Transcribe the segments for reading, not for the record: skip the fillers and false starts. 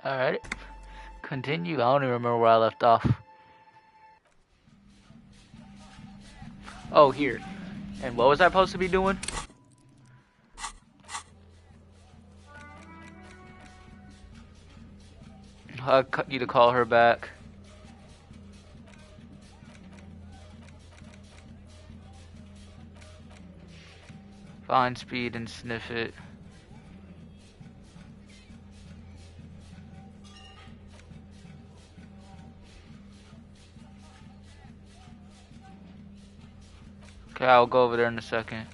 Alright. Continue. I don't even remember where I left off. Oh, here. And what was I supposed to be doing? I need to call her back. Find speed and sniff it. Okay, I'll go over there in a second.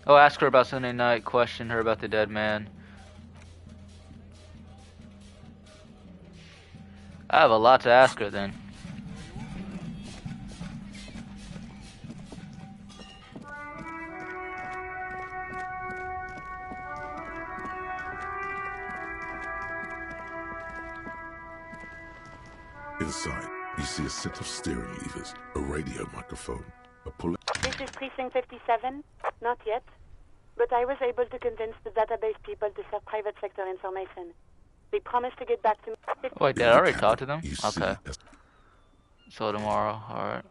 Oh, ask her about Sunday night. Question her about the dead man. I have a lot to ask her then. Inside, you see a set of steering levers, a radio microphone, a pull. This is Precinct 57. Not yet. But I was able to convince the database people to sell private sector information. They promised to get back to me. Wait, did I already talk to them? Okay. So tomorrow, alright.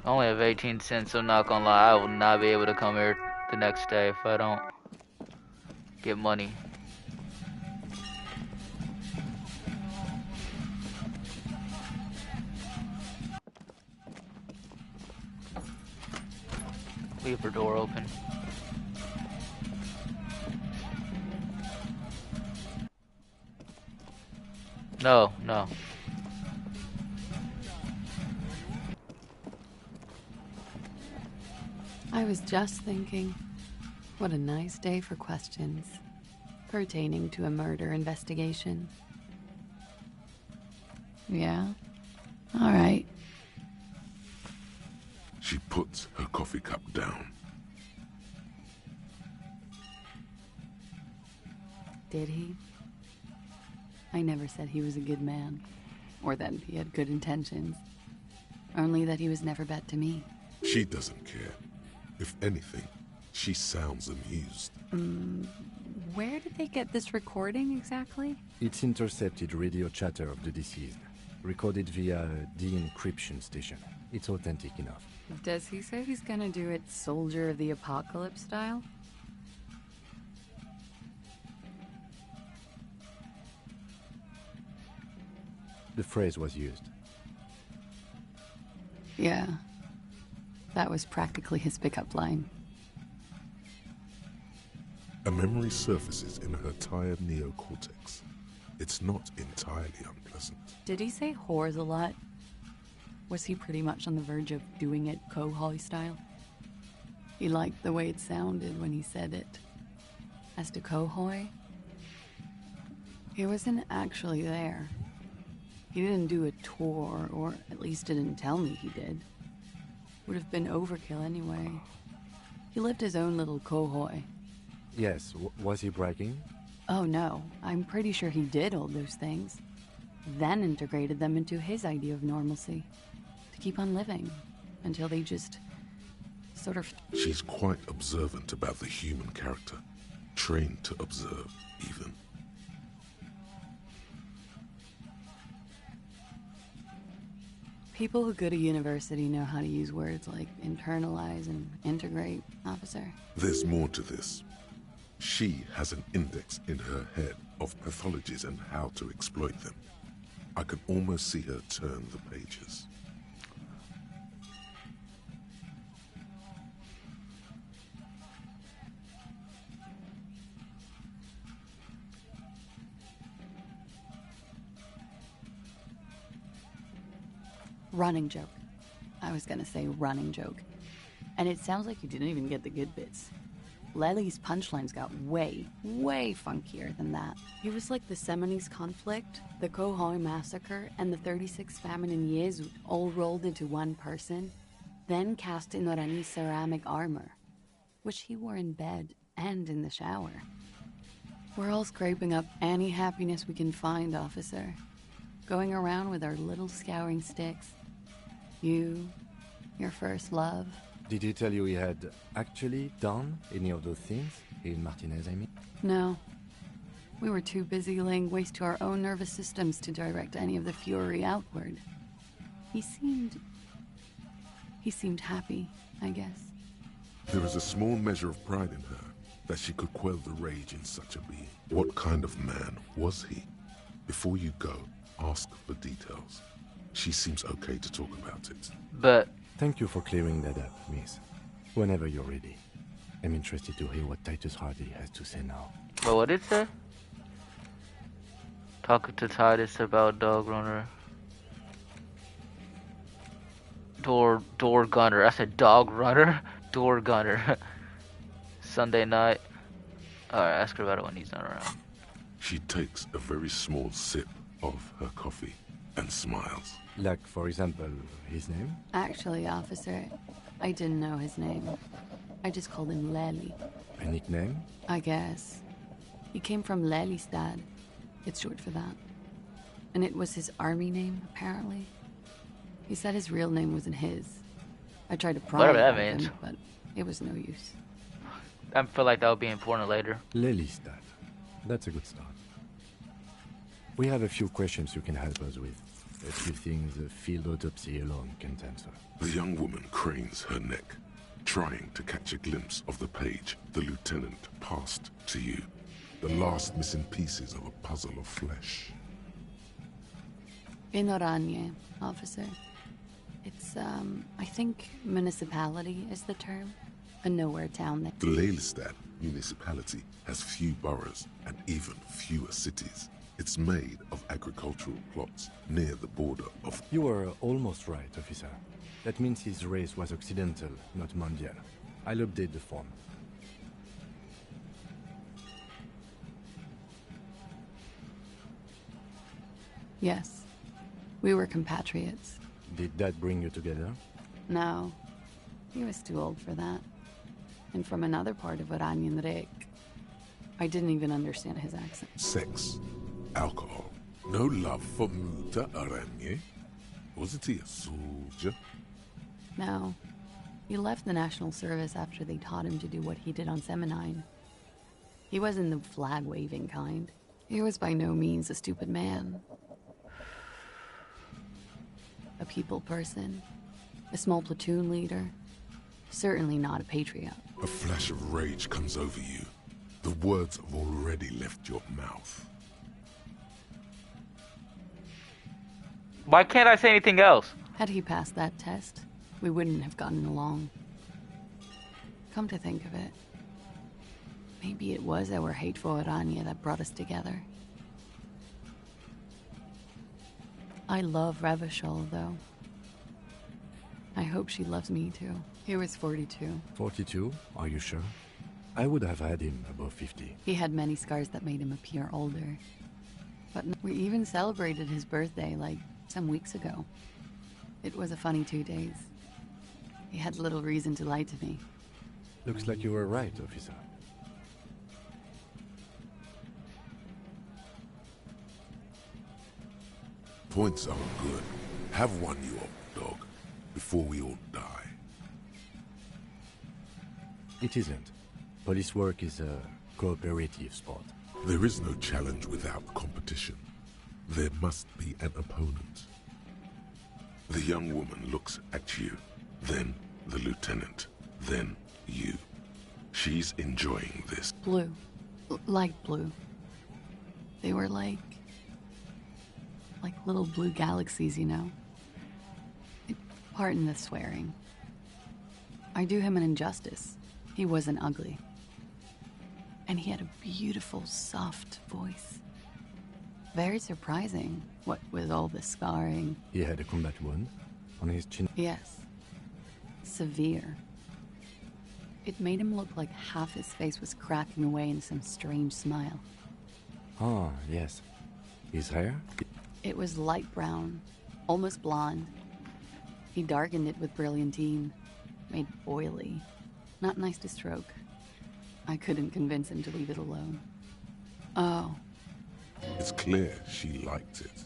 I only have 18 cents, so not gonna lie, I will not be able to come here the next day if I don't get money. Leave her door open. No, no. I was just thinking, what a nice day for questions pertaining to a murder investigation. Yeah? All right. She puts her coffee cup down. Did he? I never said he was a good man, or that he had good intentions. Only that he was never bad to me. She doesn't care. If anything, she sounds amused. Where did they get this recording exactly? It's intercepted radio chatter of the deceased, recorded via a de-encryption station. It's authentic enough. Does he say he's gonna do it Soldier of the Apocalypse style? The phrase was used. Yeah. That was practically his pickup line. A memory surfaces in her tired neocortex. It's not entirely unpleasant. Did he say whores a lot? Was he pretty much on the verge of doing it Cohoy style? He liked the way it sounded when he said it. As to Cohoy, he wasn't actually there. He didn't do a tour, or at least didn't tell me he did. Would have been overkill anyway. He lived his own little Cohoy. Yes, was he bragging? Oh no, I'm pretty sure he did all those things. Then integrated them into his idea of normalcy. To keep on living. Until they just sort of... She's quite observant about the human character. Trained to observe, even. People who go to university know how to use words like internalize and integrate, officer. There's more to this. She has an index in her head of pathologies and how to exploit them. I can almost see her turn the pages. Running joke. I was gonna say running joke. And it sounds like you didn't even get the good bits. Lely's punchlines got way, way funkier than that. He was like the Seminoles conflict, the Cohoy massacre, and the 36 famine in Yezu all rolled into one person, then cast in Orani's ceramic armor, which he wore in bed and in the shower. We're all scraping up any happiness we can find, officer. Going around with our little scouring sticks. You, your first love. Did he tell you he had actually done any of those things? In Martinez, I mean? No. We were too busy laying waste to our own nervous systems to direct any of the fury outward. He seemed happy, I guess. There is a small measure of pride in her that she could quell the rage in such a being. What kind of man was he? Before you go, ask for details. She seems okay to talk about it. But Thank you for clearing that up, miss. Whenever you're ready. I'm interested to hear what Titus Hardy has to say now. but what did it say? Talking to Titus about Dog Runner. Door Gunner. I said Dog Runner. Door Gunner. Sunday night. Alright, ask her about it when he's not around. She takes a very small sip of her coffee and smiles. Like, for example, his name? Actually, officer, I didn't know his name. I just called him Lely. A nickname? I guess. He came from Lelystad. It's short for that. And it was his army name, apparently. He said his real name wasn't his. I tried to pry Whatever it that out of means. him, but it was no use. I feel like that would be important later. Lelystad. That's a good start. We have a few questions you can help us with. A few things a field autopsy alone can't answer. The young woman cranes her neck, trying to catch a glimpse of the page the lieutenant passed to you. The last missing pieces of a puzzle of flesh. In Oranje, officer. It's, I think municipality is the term. A nowhere town that... The Lelystad municipality has few boroughs and even fewer cities. It's made of agricultural plots near the border of... You were almost right, officer. That means his race was occidental, not mondial. I'll update the form. Yes. We were compatriots. Did that bring you together? No. He was too old for that. And from another part of Oranjenrijk. I didn't even understand his accent. Sex, alcohol, no love for Muta Aranye. Wasn't he a soldier? No. He left the National Service after they taught him to do what he did on Seminine. He wasn't the flag-waving kind. He was by no means a stupid man. A people person. A small platoon leader. Certainly not a patriot. A flash of rage comes over you. The words have already left your mouth. Why can't I say anything else? Had he passed that test, we wouldn't have gotten along. Come to think of it, maybe it was our hate for Oranje that brought us together. I love Revachol, though. I hope she loves me, too. He was 42. 42? Are you sure? I would have had him above 50. He had many scars that made him appear older. But we even celebrated his birthday, like, some weeks ago. It was a funny 2 days. He had little reason to lie to me. Looks like you were right, officer. Points are good. Have one, you old dog, before we all die. It isn't. Police work is a cooperative sport. There is no challenge without competition. There must be an opponent. The young woman looks at you, then the lieutenant, then you. She's enjoying this. Blue. Light blue. They were like little blue galaxies, you know? Pardon the swearing. I do him an injustice. He wasn't ugly. And he had a beautiful, soft voice. Very surprising, what with all the scarring. He had a combat wound on his chin. Yes. Severe. It made him look like half his face was cracking away in some strange smile. Ah, yes. His hair? It was light brown, almost blonde. He darkened it with brilliantine, made oily. Not nice to stroke. I couldn't convince him to leave it alone. Oh. It's clear she liked it.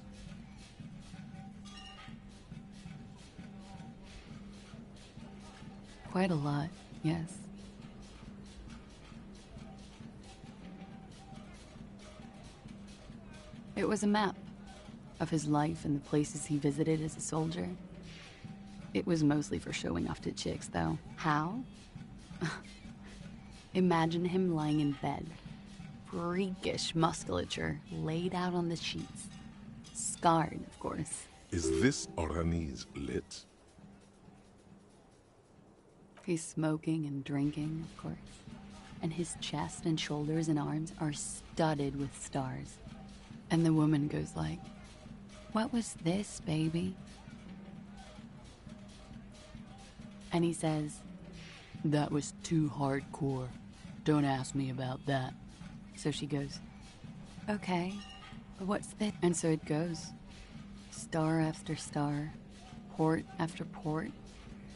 Quite a lot, yes. It was a map of his life and the places he visited as a soldier. It was mostly for showing off to chicks, though. How? Imagine him lying in bed. Freakish musculature laid out on the sheets. Scarred, of course. Is this Orani's lit? He's smoking and drinking, of course. And his chest and shoulders and arms are studded with stars. And the woman goes like, "What was this, baby?" And he says, "That was too hardcore. Don't ask me about that." So she goes, "Okay, but what's this?" And so it goes. Star after star, port after port,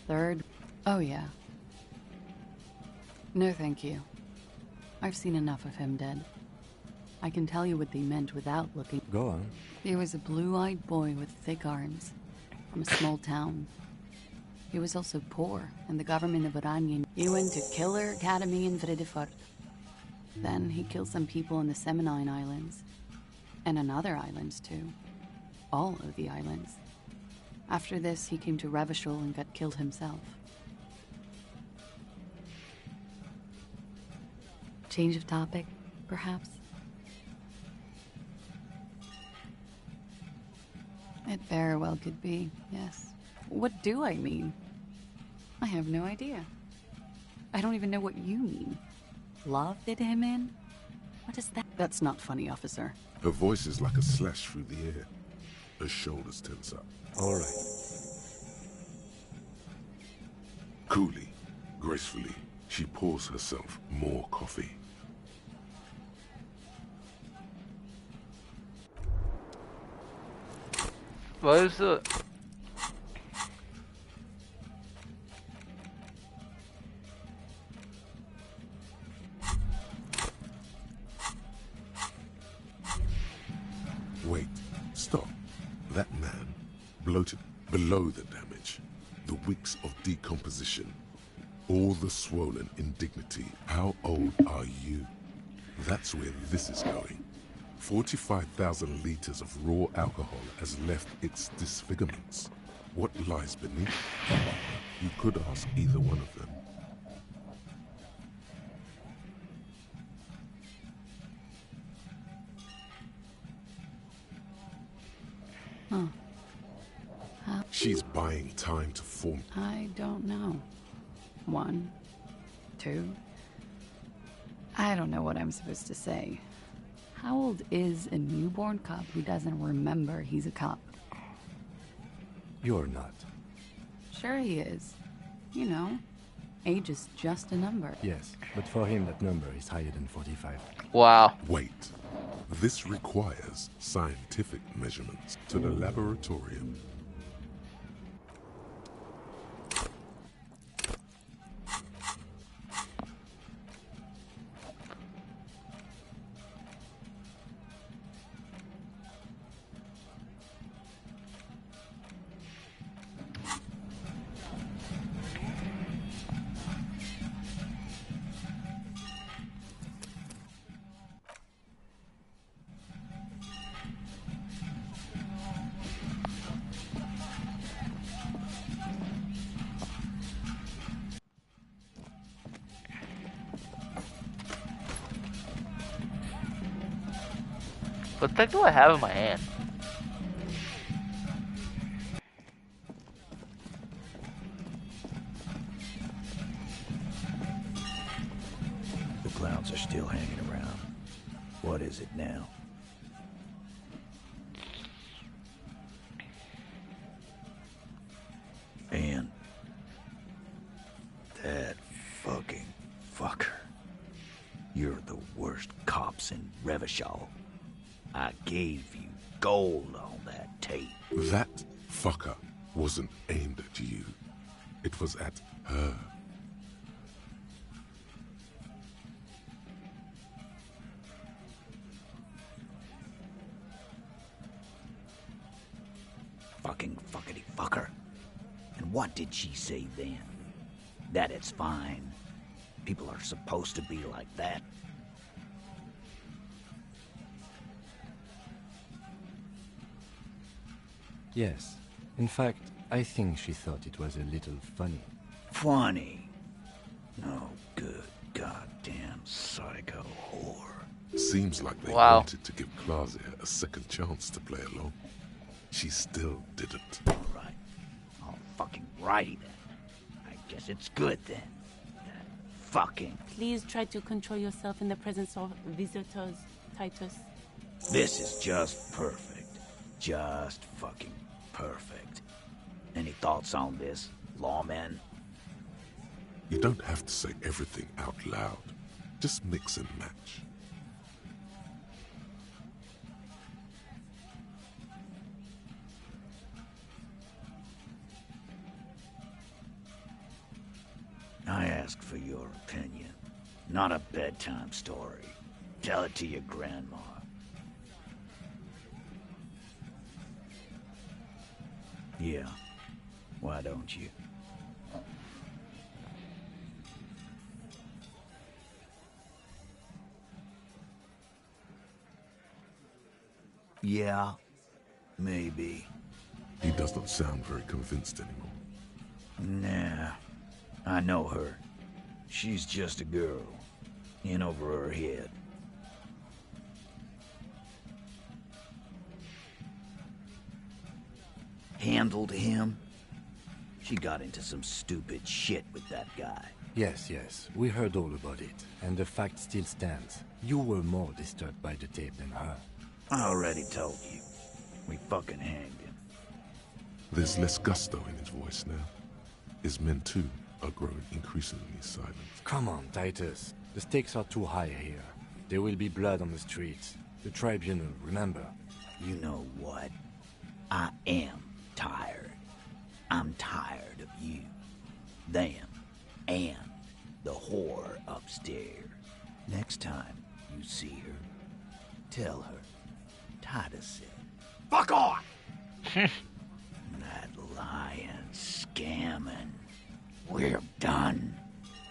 third. Oh yeah. No thank you. I've seen enough of him dead. I can tell you what they meant without looking. Go on. He was a blue-eyed boy with thick arms, from a small town. He was also poor, and the government of Oranje. He went to Killer Academy in Vredefort. Then he killed some people in the Seminine Islands. And on other islands, too. All of the islands. After this, he came to Revachol and got killed himself. Change of topic, perhaps? It very well could be, yes. What do I mean? I have no idea. I don't even know what you mean. Love did him in? What is that? That's not funny, officer. Her voice is like a slash through the air. Her shoulders tense up. All right. Coolly, gracefully, she pours herself more coffee. What is the... Wait, stop. That man, bloated below the damage, the weeks of decomposition, all the swollen indignity. How old are you? That's where this is going. 45,000 liters of raw alcohol has left its disfigurements. What lies beneath? You could ask either one of them. She's buying time to form. I don't know. 1, 2. I don't know what I'm supposed to say. How old is a newborn cop who doesn't remember he's a cop? You're not. Sure he is. You know, age is just a number. Yes, but for him that number is higher than 45. Wow. Wait. This requires scientific measurements to the laboratorium. What the heck do I have in my hand? The clouds are still hanging around. What is it now? And that fucking fucker. You're the worst cops in Revachol. I gave you gold on that tape. That fucker wasn't aimed at you. It was at her. Fucking fuckity fucker. And what did she say then? That it's fine. People are supposed to be like that. Yes. In fact, I think she thought it was a little funny. Funny? No good goddamn psycho whore. Seems like they Wow. wanted to give Claudia a second chance to play along. She still didn't. Alright. All fucking righty then. I guess it's good then. That fucking... Please try to control yourself in the presence of visitors, Titus. This is just perfect. Just fucking perfect. Any thoughts on this, lawman? You don't have to say everything out loud. Just mix and match. I ask for your opinion, not a bedtime story. Tell it to your grandma. Yeah, why don't you? Yeah, maybe. He does not sound very convinced anymore. Nah, I know her. She's just a girl, in over her head. Handled him? She got into some stupid shit with that guy. Yes, yes, we heard all about it, and the fact still stands. You were more disturbed by the tape than her. I already told you. We fucking hanged him. There's less gusto in his voice now. His men too are growing increasingly silent. Come on, Titus. The stakes are too high here. There will be blood on the streets. The tribunal, remember? You know what? I am tired. I'm tired of you, them, and the whore upstairs. Next time you see her, tell her Titus said, "Fuck off!" That lying, scamming. We're done.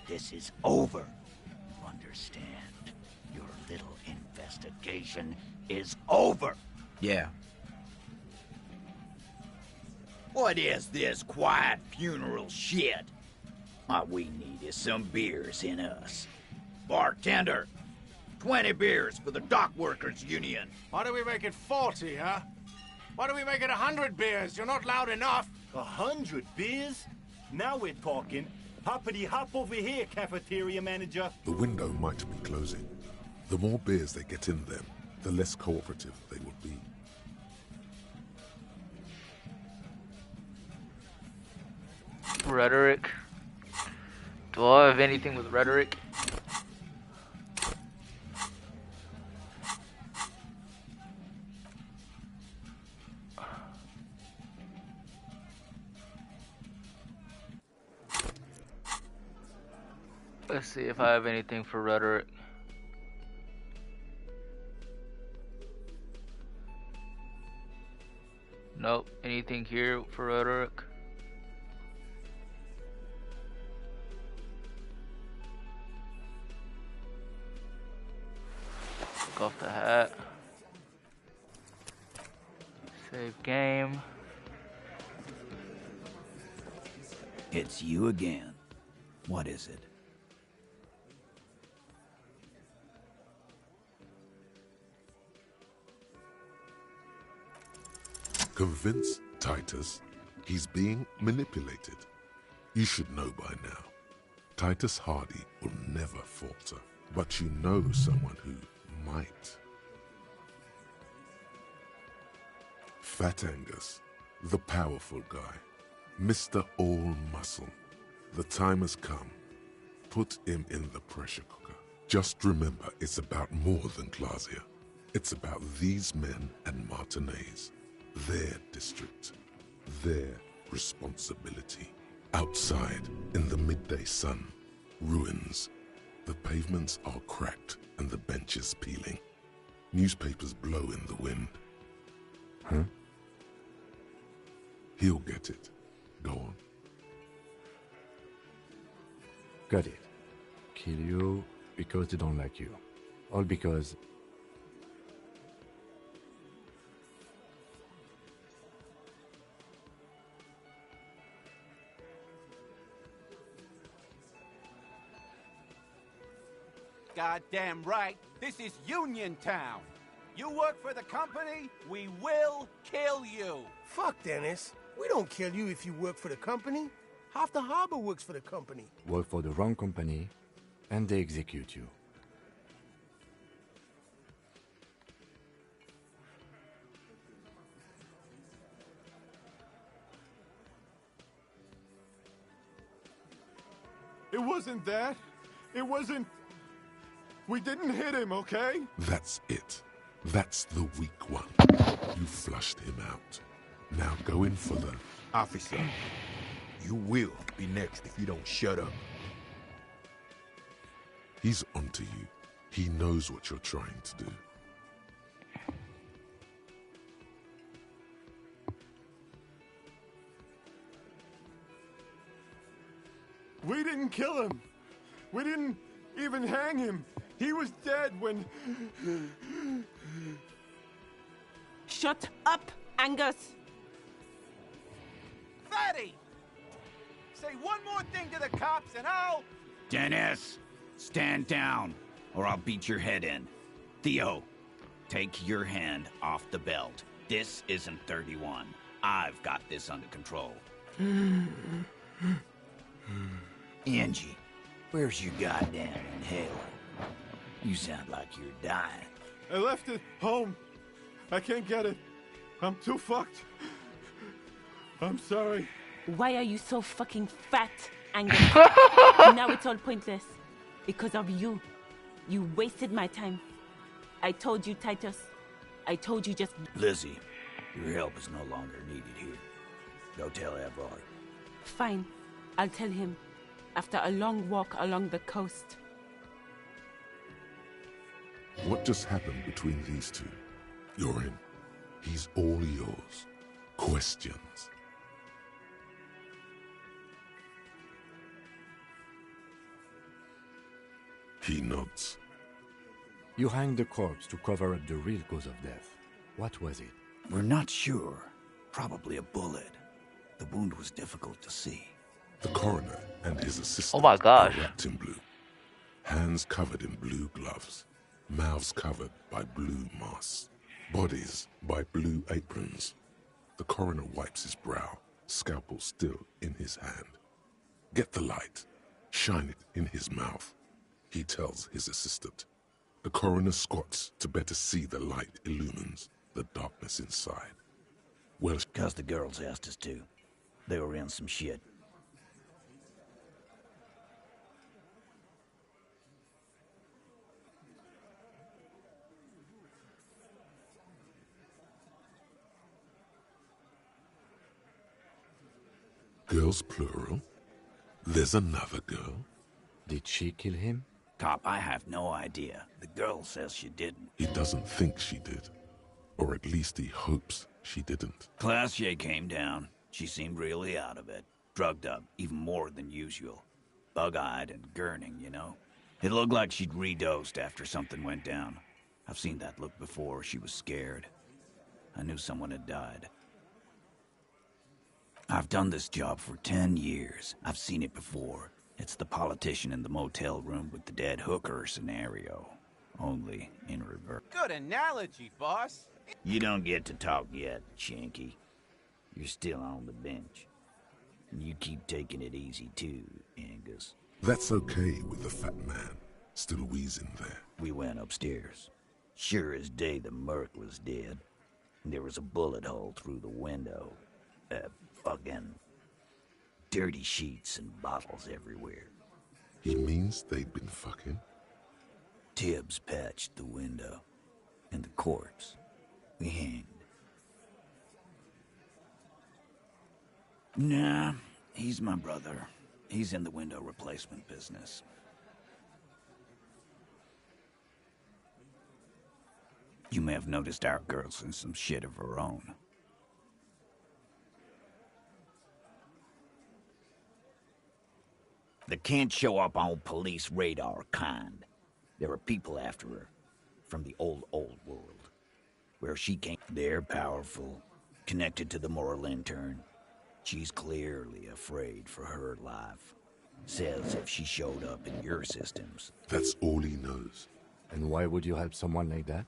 This is over. You understand? Your little investigation is over. Yeah. What is this quiet funeral shit? All we need is some beers in us. Bartender, 20 beers for the Dock Workers Union. Why do we make it 40, huh? Why do we make it 100 beers? You're not loud enough. 100 beers? Now we're talking. Hoppity hop over here, cafeteria manager. The window might be closing. The more beers they get in them, the less cooperative they will be. Rhetoric. Do I have anything with rhetoric? Let's see if I have anything for rhetoric. Nope. Anything here for rhetoric? Take off the hat. Save game. It's you again. What is it? Convince Titus he's being manipulated. You should know by now. Titus Hardy will never falter, but you know someone who might. Fat Angus, the powerful guy, Mr. All Muscle. The time has come. Put him in the pressure cooker. Just remember, it's about more than Claudia. It's about these men and Martinez. Their district, their responsibility. Outside, in the midday sun, ruins. The pavements are cracked and the benches peeling. Newspapers blow in the wind. Huh? He'll get it. Go on. Got it. Kill you because they don't like you. All because... Goddamn right. This is Union Town. You work for the company, we will kill you. Fuck, Dennis. We don't kill you if you work for the company. Half the harbor works for the company. Work for the wrong company, and they execute you. It wasn't that. It wasn't... We didn't hit him, okay? That's it. That's the weak one. You flushed him out. Now go in for the... Officer, you will be next if you don't shut up. He's onto you. He knows what you're trying to do. We didn't kill him. We didn't even hang him. He was dead when... Shut up, Angus! Fatty! Say one more thing to the cops and I'll... Dennis, stand down, or I'll beat your head in. Theo, take your hand off the belt. This isn't 31. I've got this under control. Angie, where's your goddamn inhaler? You sound like you're dying. I left it home. I can't get it. I'm too fucked. I'm sorry. Why are you so fucking fat, Angus? Now it's all pointless. Because of you. You wasted my time. I told you, Titus. I told you just... Lizzie, your help is no longer needed here. Go tell Everard. Fine. I'll tell him. After a long walk along the coast. What just happened between these two? You're in. He's all yours. Questions. He nods. You hanged the corpse to cover up the real cause of death. What was it? We're not sure. Probably a bullet. The wound was difficult to see. The coroner and his assistant Oh my gosh. are wrapped in blue. Hands covered in blue gloves. Mouths covered by blue masks. Bodies by blue aprons. The coroner wipes his brow, scalpel still in his hand. Get the light. Shine it in his mouth. He tells his assistant. The coroner squats to better see the light illumines the darkness inside. Well, 'Cause the girls asked us to. They were in some shit. girls plural? There's another girl? Did she kill him? Cop, I have no idea. The girl says she didn't. He doesn't think she did. Or at least he hopes she didn't. Classier came down. She seemed really out of it. Drugged up, even more than usual. Bug-eyed and gurning, you know? It looked like she'd redosed after something went down. I've seen that look before. She was scared. I knew someone had died. I've done this job for 10 years. I've seen it before. It's the politician in the motel room with the dead hooker scenario. Only in reverse. Good analogy, boss. You don't get to talk yet, Shanky. You're still on the bench. And you keep taking it easy too, Angus. That's okay with the fat man, still wheezing there. We went upstairs. Sure as day the merc was dead. There was a bullet hole through the window. Fucking dirty sheets and bottles everywhere. He means they'd been fucking? Tibbs patched the window. And the corpse we hanged. Nah, he's my brother. He's in the window replacement business. You may have noticed our girl's in some shit of her own. They can't show up on police radar kind. There are people after her. From the old world. Where she came. They're powerful. Connected to the moral intern. She's clearly afraid for her life. Says if she showed up in your systems. That's all he knows. And why would you help someone like that?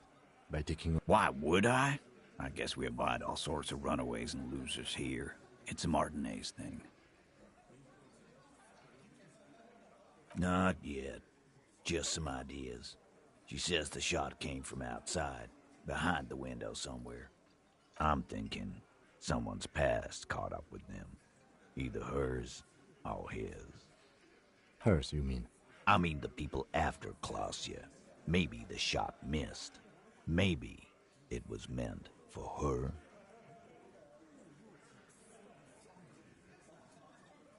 By taking... Why would I? I guess we abide all sorts of runaways and losers here. It's a Martinez thing. Not yet. Just some ideas. She says the shot came from outside, behind the window somewhere. I'm thinking someone's past caught up with them. Either hers or his. Hers, you mean? I mean the people after Klausya. Maybe the shot missed. Maybe it was meant for her.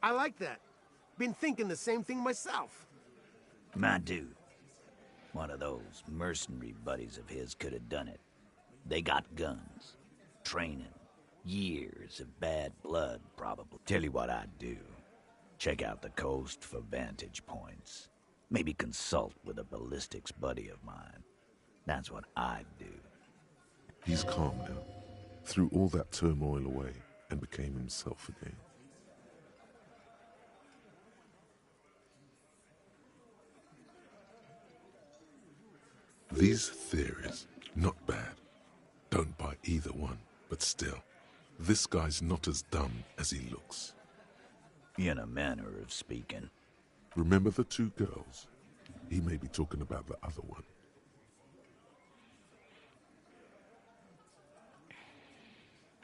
I like that. Been thinking the same thing myself. My dude. One of those mercenary buddies of his could have done it. They got guns. Training. Years of bad blood, probably. Tell you what I'd do. Check out the coast for vantage points. Maybe consult with a ballistics buddy of mine. That's what I'd do. He's calm now. Threw all that turmoil away and became himself again. These theories, not bad. Don't buy either one, but still, this guy's not as dumb as he looks. In a manner of speaking. Remember the two girls? He may be talking about the other one.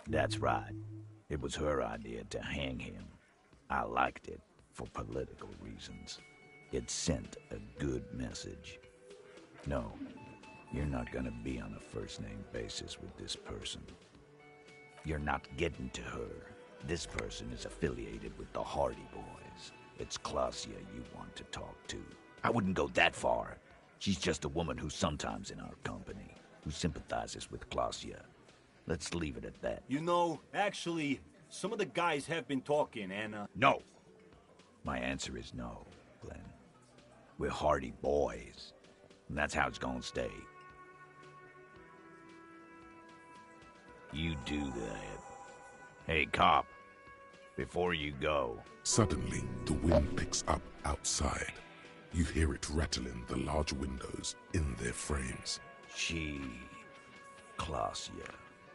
That's right. It was her idea to hang him. I liked it for political reasons. It sent a good message. No, you're not gonna be on a first-name basis with this person. You're not getting to her. This person is affiliated with the Hardy Boys. It's Klausya you want to talk to. I wouldn't go that far. She's just a woman who's sometimes in our company, who sympathizes with Klausya. Let's leave it at that. You know, actually, some of the guys have been talking, and, No! My answer is no, Glenn. We're Hardy Boys. And that's how it's gonna stay. You do that. Hey, cop. Before you go... Suddenly, the wind picks up outside. You hear it rattling the large windows in their frames. She... Klausya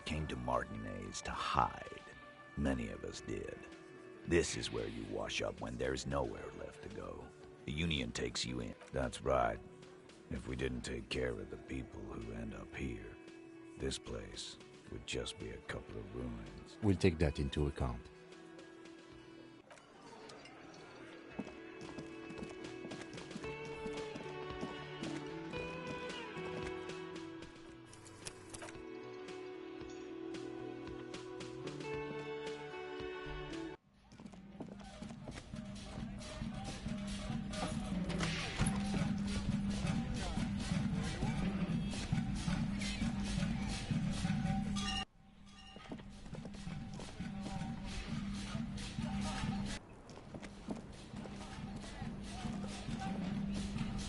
came to Martinez to hide. Many of us did. This is where you wash up when there's nowhere left to go. The Union takes you in. That's right. If we didn't take care of the people who end up here, this place would just be a couple of ruins. We'll take that into account.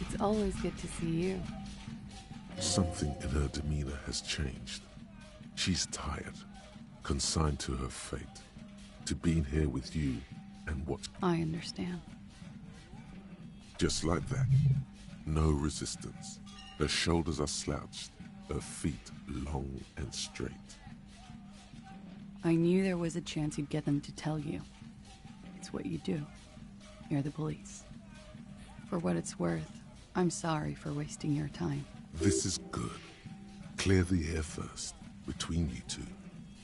It's always good to see you. Something in her demeanor has changed. She's tired, consigned to her fate, to being here with you and what... I understand. Just like that. No resistance. Her shoulders are slouched, her feet long and straight. I knew there was a chance you'd get them to tell you. It's what you do. You're the police. For what it's worth, I'm sorry for wasting your time. This is good. Clear the air first, between you two.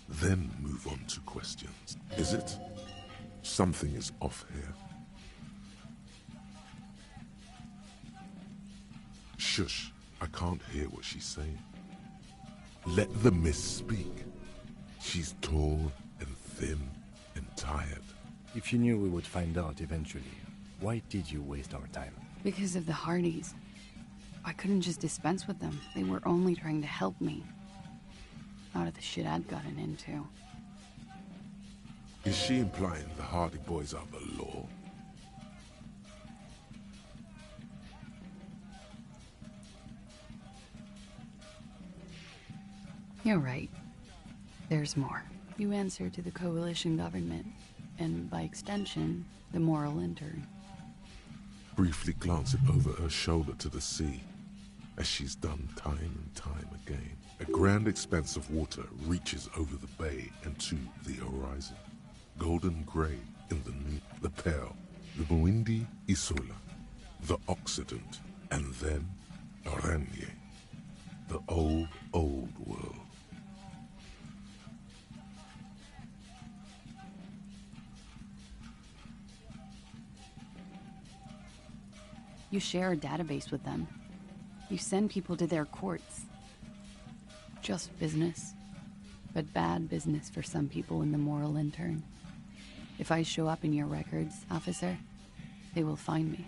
Then move on to questions. Is it? Something is off here. Shush. I can't hear what she's saying. Let the miss speak. She's tall and thin and tired. If you knew we would find out eventually, why did you waste our time? Because of the Hardys. I couldn't just dispense with them. They were only trying to help me. Out of the shit I'd gotten into. Is she implying the Hardy Boys are the law? You're right. There's more. You answer to the coalition government, and by extension, the moral intern. briefly glancing over her shoulder to the sea, as she's done time and time again. A grand expanse of water reaches over the bay and to the horizon. Golden grey in the pale, the Muindi Isola, the Occident, and then Oranje, the old, old world. You share a database with them. You send people to their courts. Just business, but bad business for some people in the moral intern. If I show up in your records, officer, they will find me.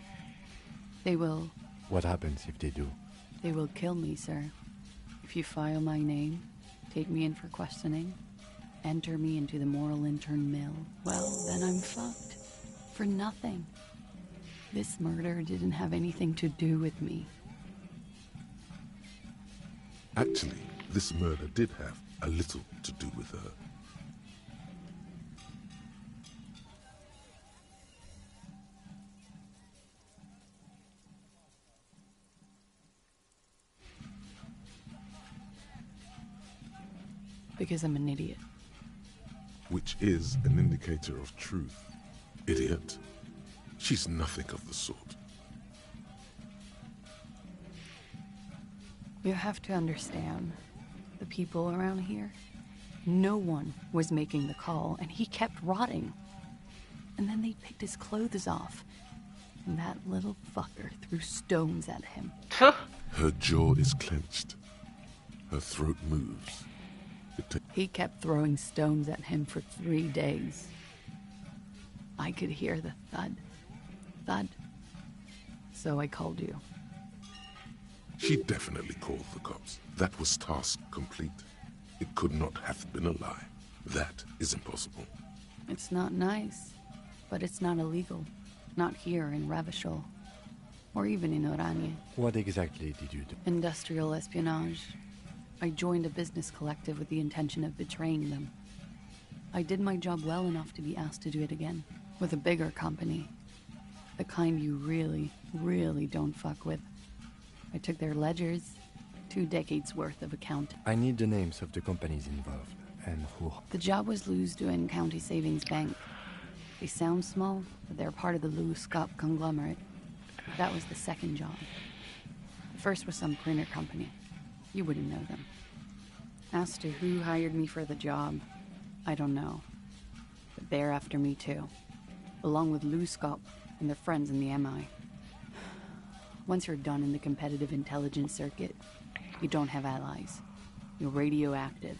They will... What happens if they do? They will kill me, sir. If you file my name, take me in for questioning, enter me into the moral intern mill, well, then I'm fucked. For nothing. This murder didn't have anything to do with me. Actually, this murder did have a little to do with her. Because I'm an idiot. Which is an indicator of truth. Idiot. She's nothing of the sort. You have to understand, the people around here, no one was making the call, and he kept rotting. And then they picked his clothes off, and that little fucker threw stones at him. Her jaw is clenched. Her throat moves. He kept throwing stones at him for 3 days. I could hear the thud. Thud. So I called you. She definitely called the cops. That was task complete. It could not have been a lie. That is impossible. It's not nice, but it's not illegal. Not here in Ravishol, or even in Oranje. What exactly did you do? Industrial espionage. I joined a business collective with the intention of betraying them. I did my job well enough to be asked to do it again, with a bigger company. The kind you really, really don't fuck with. I took their ledgers, 2 decades worth of accounting. I need the names of the companies involved, and who... The job was Louis-Douin County Savings Bank. They sound small, but they're part of the Louis-Scott conglomerate. That was the second job. The first was some printer company. You wouldn't know them. As to who hired me for the job, I don't know. But they're after me too, along with Louis-Scott and their friends in the MI. Once you're done in the competitive intelligence circuit, you don't have allies. You're radioactive.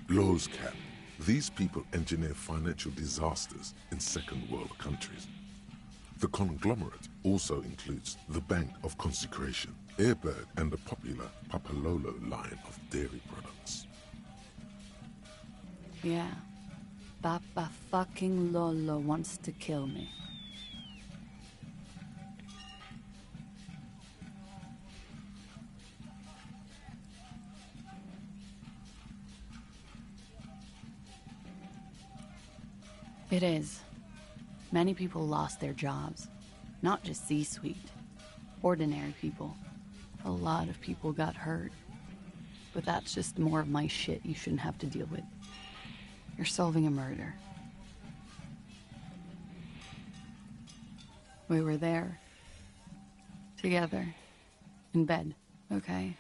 Laws cap. These people engineer financial disasters in second world countries. The conglomerate also includes the Bank of Consecration, Airberg, and the popular Papalolo line of dairy products. Yeah. Papa fucking Lolo wants to kill me. It is. Many people lost their jobs. Not just C-suite. Ordinary people. A lot of people got hurt. But that's just more of my shit you shouldn't have to deal with. You're solving a murder. We were there. Together. In bed, okay?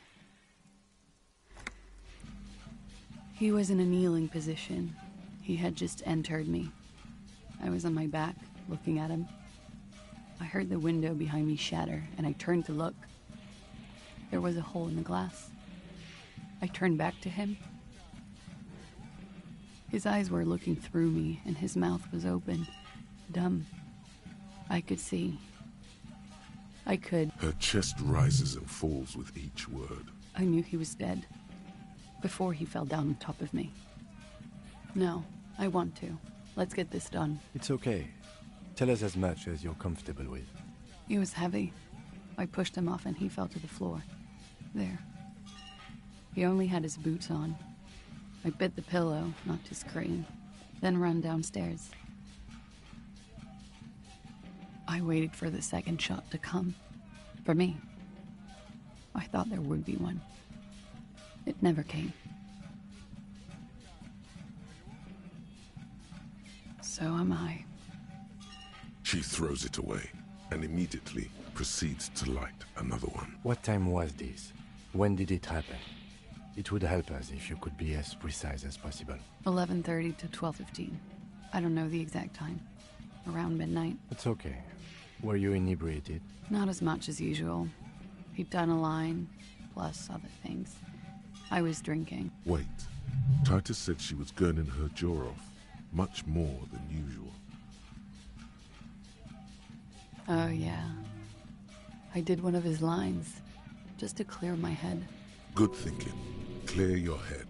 He was in a kneeling position. He had just entered me. I was on my back, looking at him. I heard the window behind me shatter, and I turned to look. There was a hole in the glass. I turned back to him. His eyes were looking through me, and his mouth was open. Dumb. I could see. I could. Her chest rises and falls with each word. I knew he was dead. Before he fell down on top of me. No, I want to. Let's get this done. It's okay. Tell us as much as you're comfortable with. He was heavy. I pushed him off and he fell to the floor. There. He only had his boots on. I bit the pillow, not to scream, then ran downstairs. I waited for the second shot to come. For me. I thought there would be one. It never came. So am I. She throws it away and immediately proceeds to light another one. What time was this? When did it happen? It would help us if you could be as precise as possible. 11:30 to 12:15. I don't know the exact time. Around midnight. It's okay. Were you inebriated? Not as much as usual. He'd done a line, plus other things. I was drinking. Wait. Titus said she was gurning her jaw off, much more than usual. Oh, yeah. I did one of his lines, just to clear my head. Good thinking. Clear your head.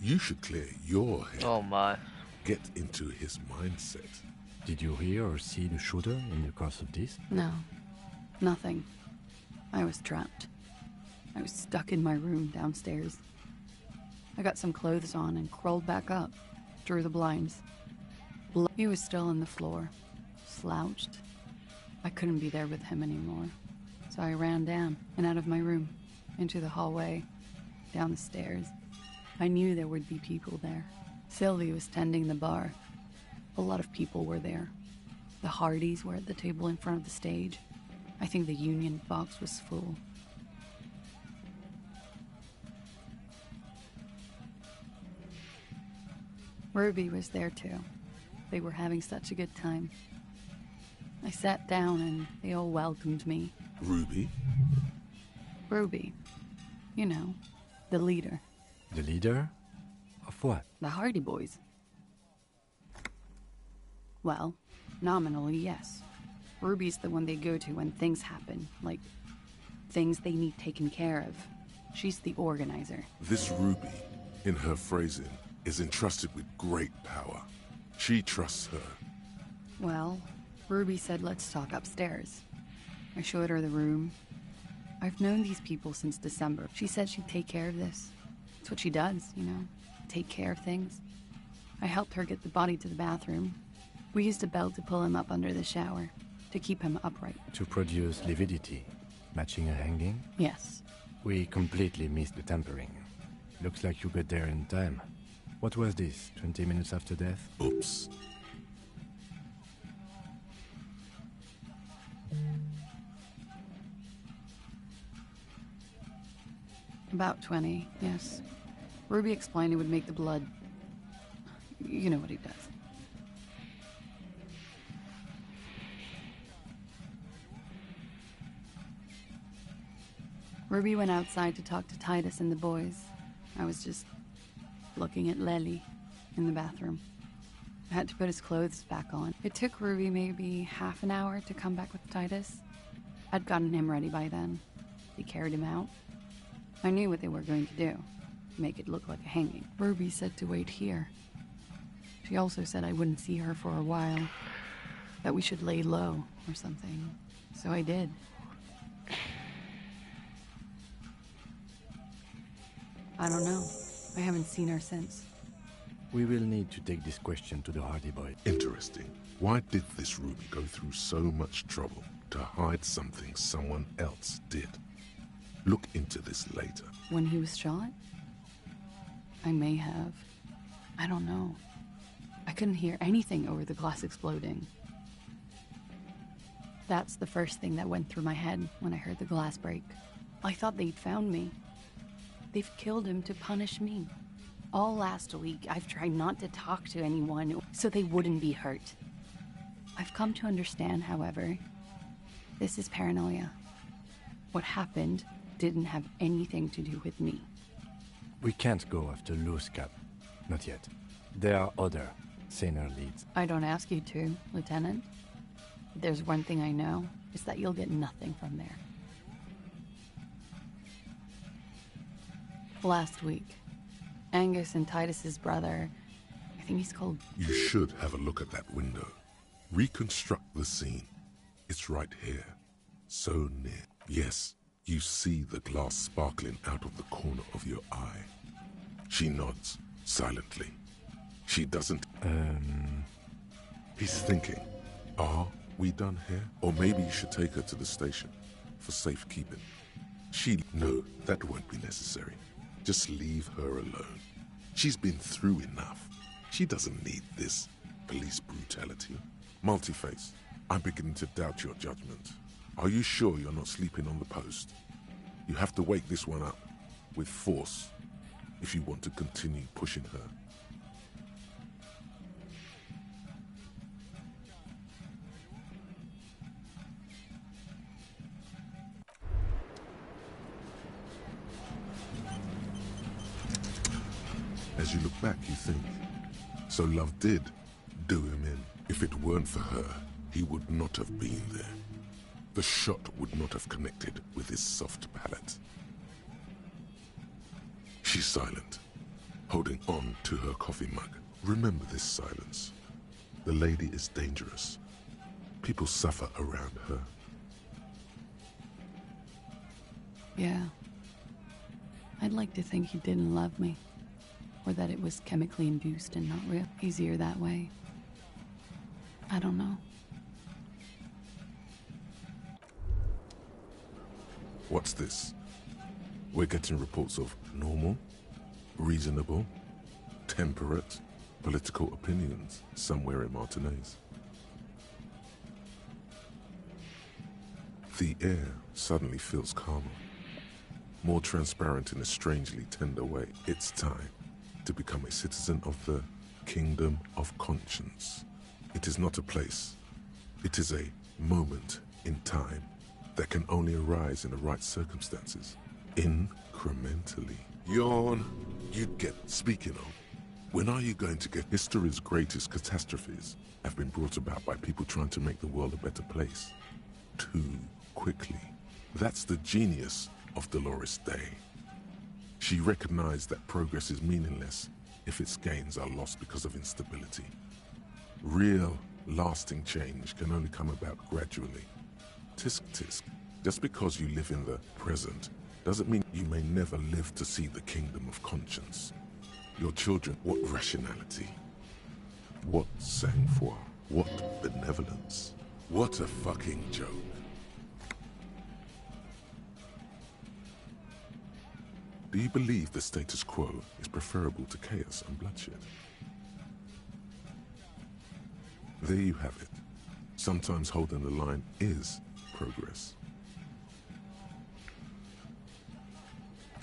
You should clear your head. Oh my. Get into his mindset. Did you hear or see the shooter in the course of this? No. Nothing. I was trapped. I was stuck in my room downstairs. I got some clothes on and crawled back up, drew the blinds. He was still on the floor, slouched. I couldn't be there with him anymore, so I ran down and out of my room, into the hallway, down the stairs. I knew there would be people there. Sylvie was tending the bar. A lot of people were there. The Hardys were at the table in front of the stage. I think the Union box was full. Ruby was there too. They were having such a good time. I sat down and they all welcomed me. Ruby? Ruby. You know, the leader. The leader? Of what? The Hardy Boys. Well, nominally, yes. Ruby's the one they go to when things happen, like things they need taken care of. She's the organizer. This Ruby, in her phrasing, is entrusted with great power. She trusts her. Well, Ruby said let's talk upstairs. I showed her the room. I've known these people since December. She said she'd take care of this. It's what she does, you know, take care of things. I helped her get the body to the bathroom. We used a belt to pull him up under the shower, to keep him upright. To produce lividity, matching a hanging? Yes. We completely missed the tampering. Looks like you got there in time. What was this, 20 minutes after death? Oops. About 20, yes. Ruby explained it would make the blood... You know what he does. Ruby went outside to talk to Titus and the boys. I was just looking at Lely in the bathroom. I had to put his clothes back on. It took Ruby maybe half an hour to come back with Titus. I'd gotten him ready by then. They carried him out. I knew what they were going to do. Make it look like a hanging. Ruby said to wait here. She also said I wouldn't see her for a while. That we should lay low or something. So I did. I don't know. I haven't seen her since. We will need to take this question to the Hardy Boy. Interesting. Why did this Ruby go through so much trouble to hide something someone else did? Look into this later. When he was shot? I may have. I don't know. I couldn't hear anything over the glass exploding. That's the first thing that went through my head when I heard the glass break. I thought they'd found me. They've killed him to punish me. All last week, I've tried not to talk to anyone so they wouldn't be hurt. I've come to understand, however, this is paranoia. What happened didn't have anything to do with me. We can't go after Loose Cap. Not yet. There are other, saner leads. I don't ask you to, Lieutenant. If there's one thing I know, it's that you'll get nothing from there. Last week, Angus and Titus's brother, I think he's called... You should have a look at that window. Reconstruct the scene. It's right here. So near. Yes, you see the glass sparkling out of the corner of your eye. She nods, silently. She doesn't... He's thinking. Are we done here? Or maybe you should take her to the station for safekeeping. No, that won't be necessary. Just leave her alone. She's been through enough. She doesn't need this police brutality. Multiface, I'm beginning to doubt your judgment. Are you sure you're not sleeping on the post? You have to wake this one up with force if you want to continue pushing her. As you look back, you think, so love did do him in. If it weren't for her, he would not have been there. The shot would not have connected with his soft palate. She's silent, holding on to her coffee mug. Remember this silence. The lady is dangerous. People suffer around her. Yeah. I'd like to think he didn't love me. Or that it was chemically induced and not real. Easier that way. I don't know. What's this? We're getting reports of normal, reasonable, temperate, political opinions somewhere in Martinez. The air suddenly feels calmer, more transparent in a strangely tender way. It's time to become a citizen of the Kingdom of Conscience. It is not a place. It is a moment in time that can only arise in the right circumstances, incrementally. Yawn, you'd get. Speaking of, when are you going to get history's greatest catastrophes have been brought about by people trying to make the world a better place? Too quickly. That's the genius of Dolores Day. She recognized that progress is meaningless if its gains are lost because of instability. Real, lasting change can only come about gradually. Tisk tisk. Just because you live in the present doesn't mean you may never live to see the Kingdom of Conscience. Your children, what rationality? What sang-froid? What benevolence? What a fucking joke. Do you believe the status quo is preferable to chaos and bloodshed? There you have it. Sometimes holding the line is progress.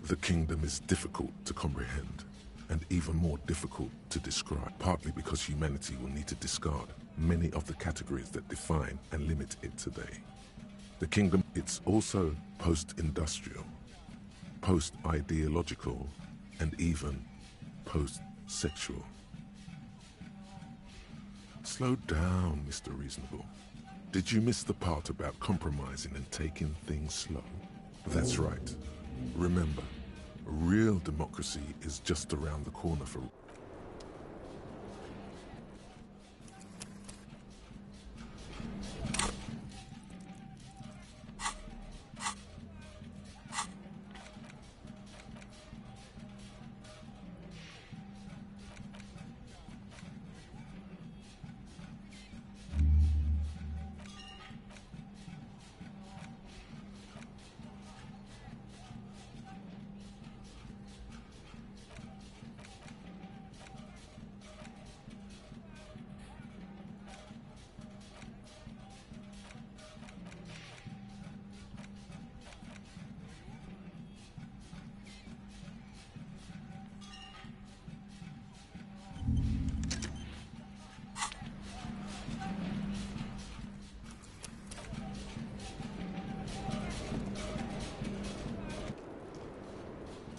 The kingdom is difficult to comprehend, and even more difficult to describe, partly because humanity will need to discard many of the categories that define and limit it today. The kingdom, it's also post-industrial, post-ideological, and even post-sexual. Slow down, Mr. Reasonable. Did you miss the part about compromising and taking things slow? That's right. Remember, real democracy is just around the corner for...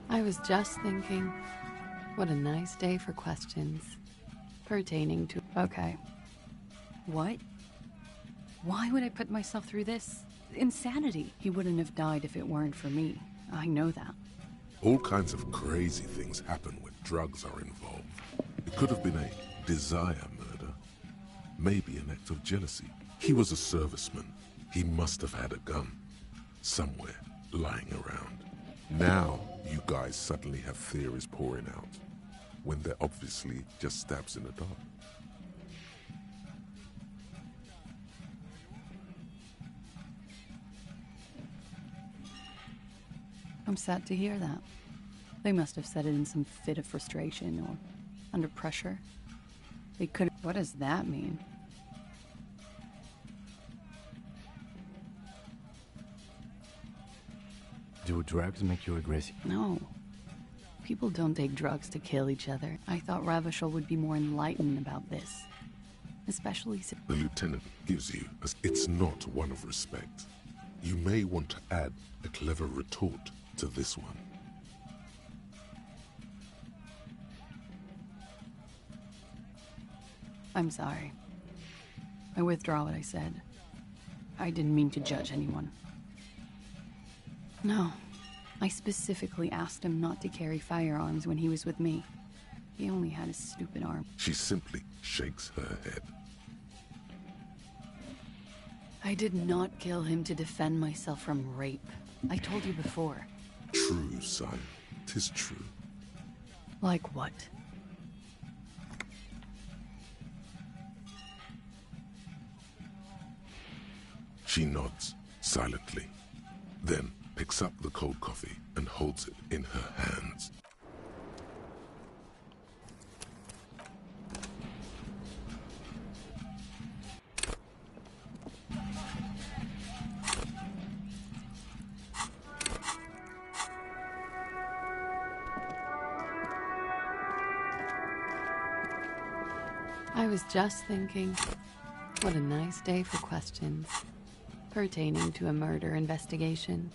I was just thinking, what a nice day for questions pertaining to... Okay. What? Why would I put myself through this? Insanity. He wouldn't have died if it weren't for me. I know that. All kinds of crazy things happen when drugs are involved. It could have been a desire murder. Maybe an act of jealousy. He was a serviceman. He must have had a gun. Somewhere, lying around. Now, you guys suddenly have theories pouring out, when they're obviously just stabs in the dark. I'm sad to hear that. They must have said it in some fit of frustration or under pressure. They could. What does that mean? Do drugs make you aggressive? No. People don't take drugs to kill each other. I thought Ravachol would be more enlightened about this. Especially since The lieutenant gives you, as it's not one of respect. You may want to add a clever retort to this one. I'm sorry. I withdraw what I said. I didn't mean to judge anyone. No. I specifically asked him not to carry firearms when he was with me. He only had his stupid arm. She simply shakes her head. I did not kill him to defend myself from rape. I told you before. True, sire. 'Tis true. Like what? She nods silently, then picks up the cold coffee and holds it in her hands. I was just thinking, what a nice day for questions pertaining to a murder investigation.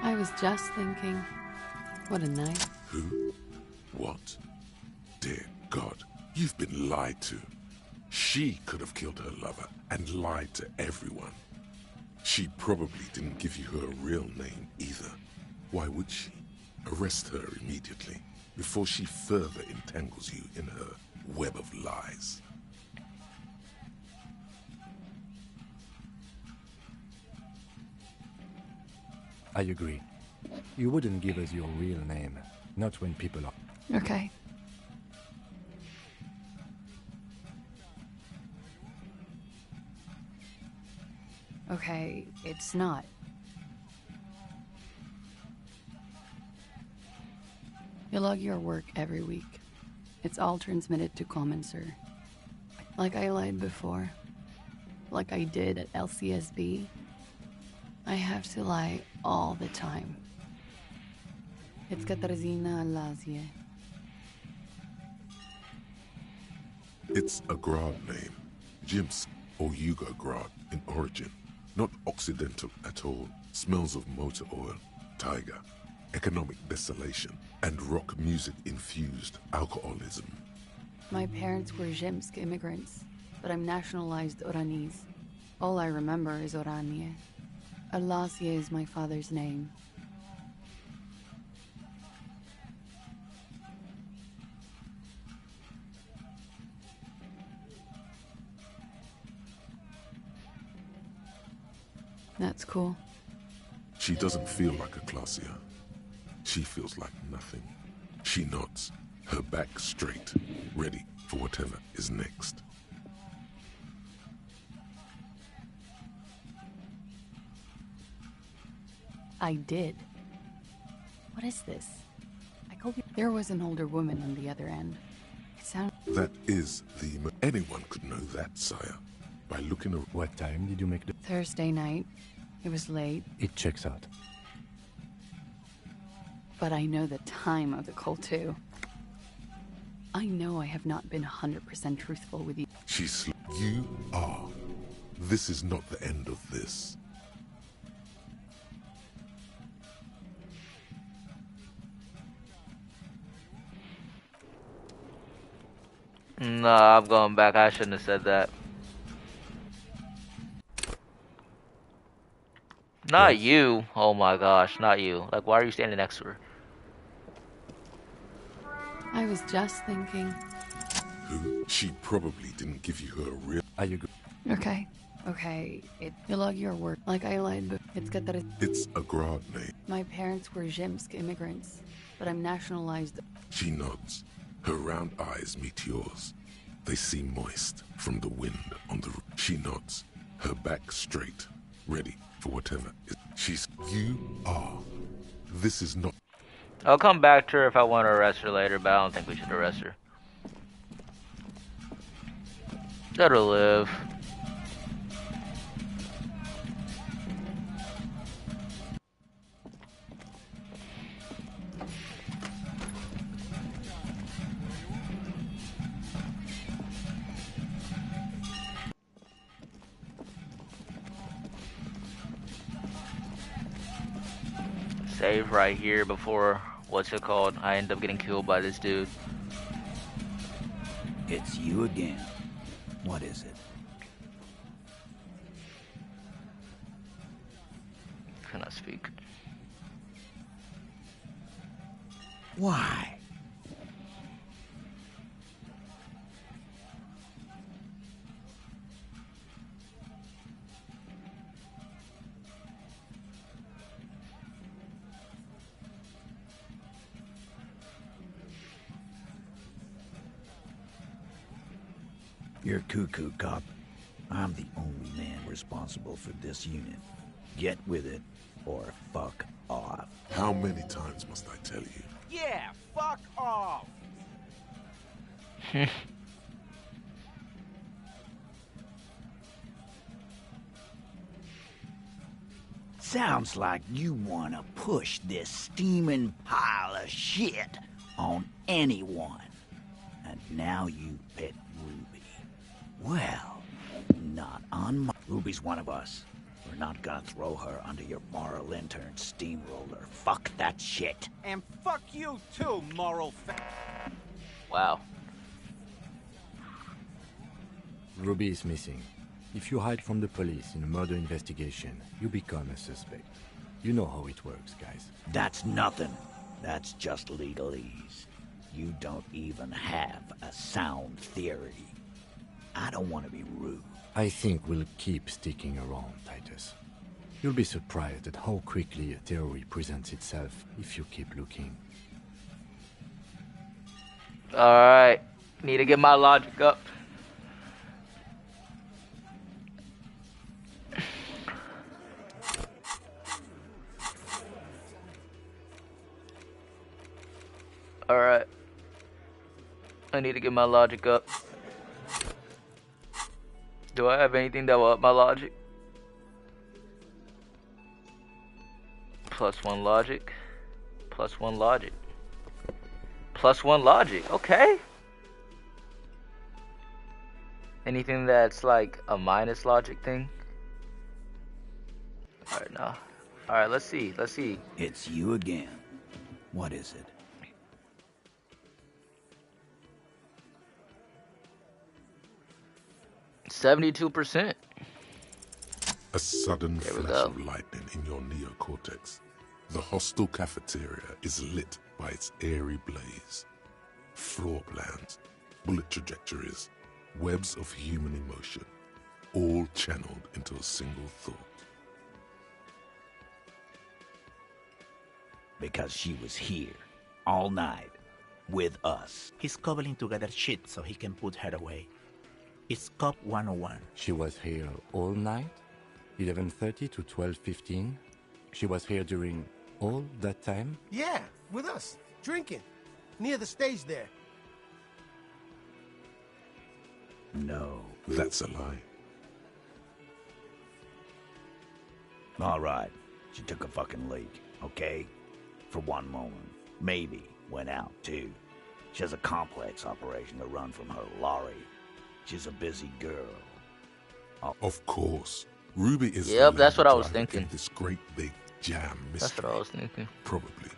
I was just thinking, what a nice... Who? What? Dear God, you've been lied to. She could have killed her lover and lied to everyone. She probably didn't give you her real name either. Why would she? Arrest her immediately before she further entangles you in her web of lies. I agree. You wouldn't give us your real name, not when people are... Okay. Okay, it's not. You log your work every week. It's all transmitted to Commenser. Like I lied before. Like I did at LCSB. I have to lie all the time. It's Katarzyna Lazie. It's a Grad name. Jimsk or Yugo Grad in origin. Not Occidental at all. Smells of motor oil, tiger, economic desolation, and rock music infused alcoholism. My parents were Zhemsk immigrants, but I'm nationalized Oranese. All I remember is Oranie. Alasie is my father's name. That's cool. She doesn't feel like a Classier. She feels like nothing. She nods, her back straight, ready for whatever is next. I did. What is this? I called you. There was an older woman on the other end. It sounded. That is the... Anyone could know that, sire. By looking at... What time did you make the... Thursday night. It was late. It checks out. But I know the time of the call, too. I know I have not been 100% truthful with you. You are. This is not the end of this. No, I'm going back. I shouldn't have said that. Not Yes. you. Oh my gosh, not you. Like, why are you standing next to her? I was just thinking. Who? She probably didn't give you her real... Are you good? Okay. Okay. You log your work. Like I lied, but it's got that. It's a grad name. My parents were Zhimsk immigrants, but I'm nationalized. She nods. Her round eyes meet yours. They seem moist from the wind on the roof. She nods, her back straight, ready for whatever. She's... You are. This is not... I'll come back to her if I want to arrest her later, but I don't think we should arrest her. Let her live. Save right here before, what's it called? I end up getting killed by this dude. It's you again. What is it? Cannot speak. Why? You're cuckoo, cop. I'm the only man responsible for this unit. Get with it, or fuck off. How many times must I tell you? Yeah, fuck off! Sounds like you want to push this steaming pile of shit on anyone. And now you pet Ruby. Well, not on my... Ruby's one of us. We're not gonna throw her under your moral intern steamroller. Fuck that shit. And fuck you too, moral Wow. Ruby is missing. If you hide from the police in a murder investigation, you become a suspect. You know how it works, guys. That's nothing. That's just legalese. You don't even have a sound theory. I don't want to be rude. I think we'll keep sticking around, Titus. You'll be surprised at how quickly a theory presents itself if you keep looking. Alright. Need to get my logic up. Alright. I need to get my logic up. Do I have anything that will up my logic? +1 logic. +1 logic. +1 logic. Okay. Anything that's like a minus logic thing? Alright, now. Alright, let's see. Let's see. It's you again. What is it? %72%. A sudden There we flash go. of lightning in your neocortex. The hostel cafeteria is lit by its airy blaze. Floor plans, bullet trajectories, webs of human emotion, all channeled into a single thought. Because she was here, all night, with us. He's cobbling together shit so he can put her away. It's Cop 101. She was here all night? 11:30 to 12:15? She was here during all that time? Yeah, with us, drinking, near the stage there. No. That's a lie. All right. She took a fucking leak, okay? For one moment. Maybe went out, too. She has a complex operation to run from her lorry. She's a busy girl. Of course. Ruby is Yep, the that's what I was driver in thinking. This great big jam mystery. That's what I was thinking. Probably.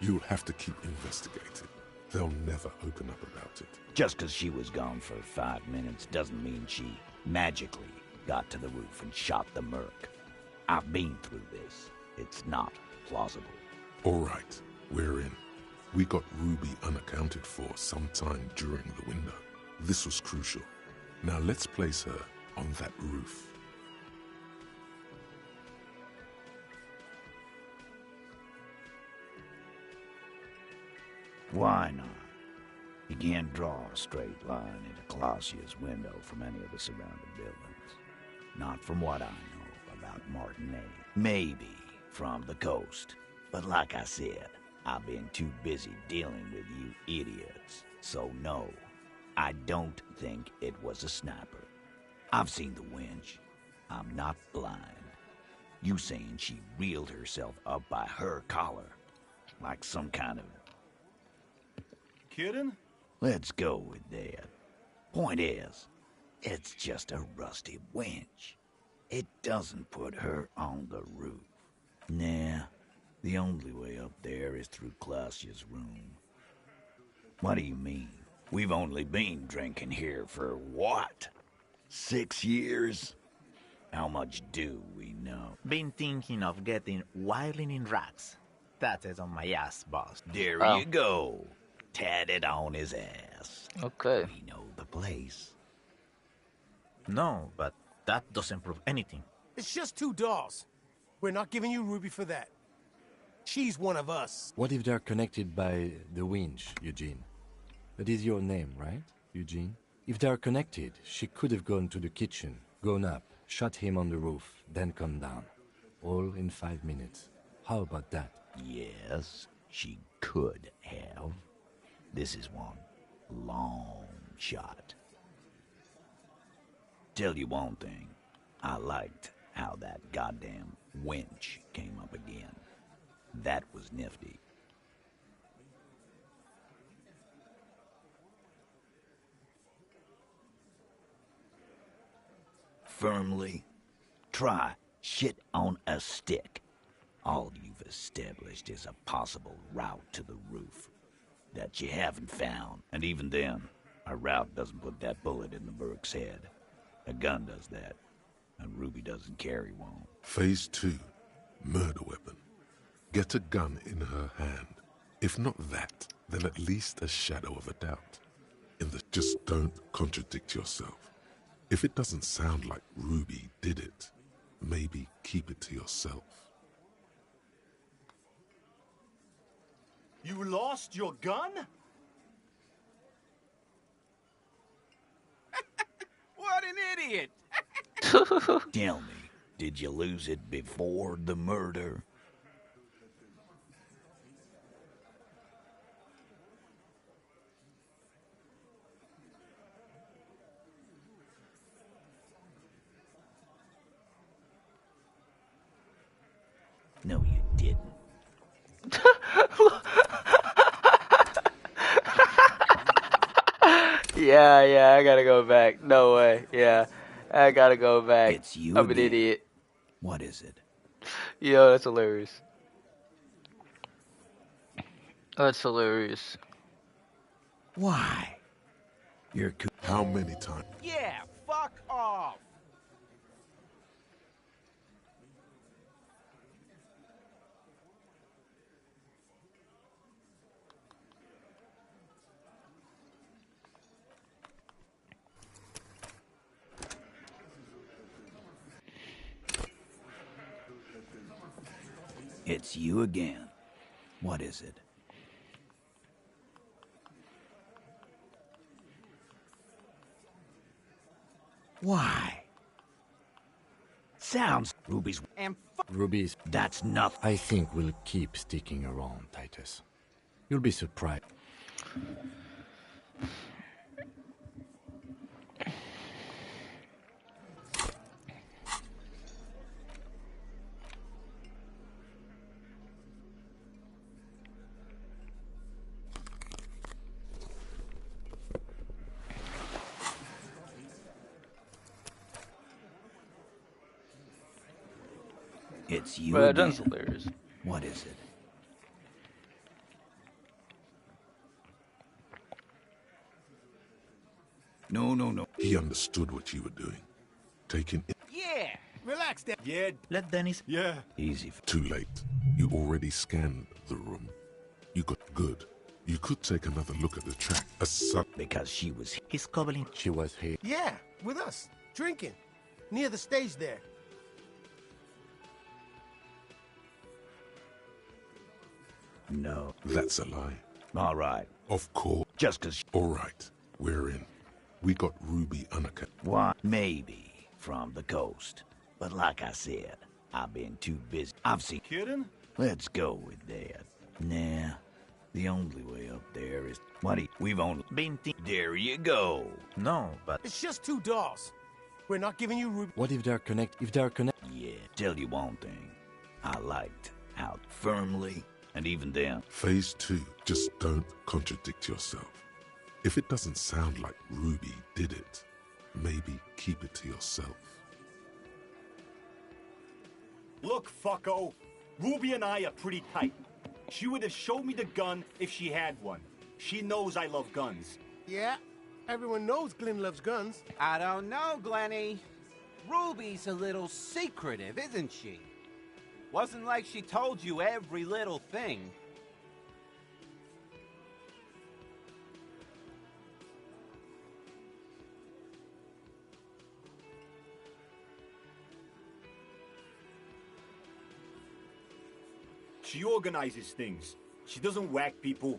You'll have to keep investigating. They'll never open up about it. Just because she was gone for 5 minutes doesn't mean she magically got to the roof and shot the merc. I've been through this. It's not plausible. All right, we're in. We got Ruby unaccounted for sometime during the window. This was crucial. Now let's place her on that roof. Why not? You can't draw a straight line into Clausia's window from any of the surrounding buildings. Not from what I know about Martinez. Maybe from the coast. But like I said, I've been too busy dealing with you idiots. So no, I don't think it was a sniper. I've seen the winch. I'm not blind. You saying she reeled herself up by her collar, like some kind of... Kidding? Let's go with that. Point is, it's just a rusty winch. It doesn't put her on the roof. Nah, the only way up there is through Clausia's room. What do you mean? We've only been drinking here for what? 6 years? How much do we know? Been thinking of getting wilding in racks. That is on my ass, boss. There you go. Tatted on his ass. Okay. We know the place. No, but that doesn't prove anything. It's just 2 dolls. We're not giving you Ruby for that. She's one of us. What if they're connected by the winch, Eugene? That is your name, right, Eugene? If they're connected, she could have gone to the kitchen, gone up, shot him on the roof, then come down. All in 5 minutes. How about that? Yes, she could have. This is one long shot. Tell you one thing, I liked how that goddamn winch came up again. That was nifty. Firmly, try shit on a stick. All you've established is a possible route to the roof that you haven't found. And even then, a route doesn't put that bullet in the merc's head. A gun does that, and Ruby doesn't carry one. Phase 2, murder weapon. Get a gun in her hand. If not that, then at least a shadow of a doubt. Just don't contradict yourself. If it doesn't sound like Ruby did it, maybe keep it to yourself. You lost your gun? What an idiot! Tell me, did you lose it before the murder? No, you didn't. Yeah, I gotta go back. No way. Yeah, I gotta go back. It's you I'm an again. idiot. What is it? Yo, that's hilarious. That's hilarious. Why? You're How many times? Yeah, fuck off! It's you again. What is it? Why? Sounds Ruby's. And Ruby's... That's nothing. I think we'll keep sticking around, Titus. You'll be surprised. It's you Well, again. that's hilarious. What is it? No. He understood what you were doing. Taking it. Yeah. Relax, Dad. Yeah. Let Dennis. Yeah. Easy. Too late. You already scanned the room. You got good. You could take another look at the track. Because she was. He's cobbling. She was here. Yeah, with us. Drinking. Near the stage there. No. That's a lie. All right. Of course. Just 'cause. All right. We're in. We got Ruby Unaka. Why? Maybe from the coast. But like I said, I've been too busy. I've seen. Kidding? Let's go with that. Nah. The only way up there is. We've only been. There you go. No, but. It's just 2 dolls. We're not giving you Ruby. What if they're connected? Yeah, tell you one thing. I liked out firmly, and even then. Phase 2. Just don't contradict yourself. If it doesn't sound like Ruby did it, maybe keep it to yourself. Look, fucko. Ruby and I are pretty tight. She would have showed me the gun if she had one. She knows I love guns. Yeah, everyone knows Glenn loves guns. I don't know, Glenny. Ruby's a little secretive, isn't she? Wasn't like she told you every little thing. She organizes things. She doesn't whack people.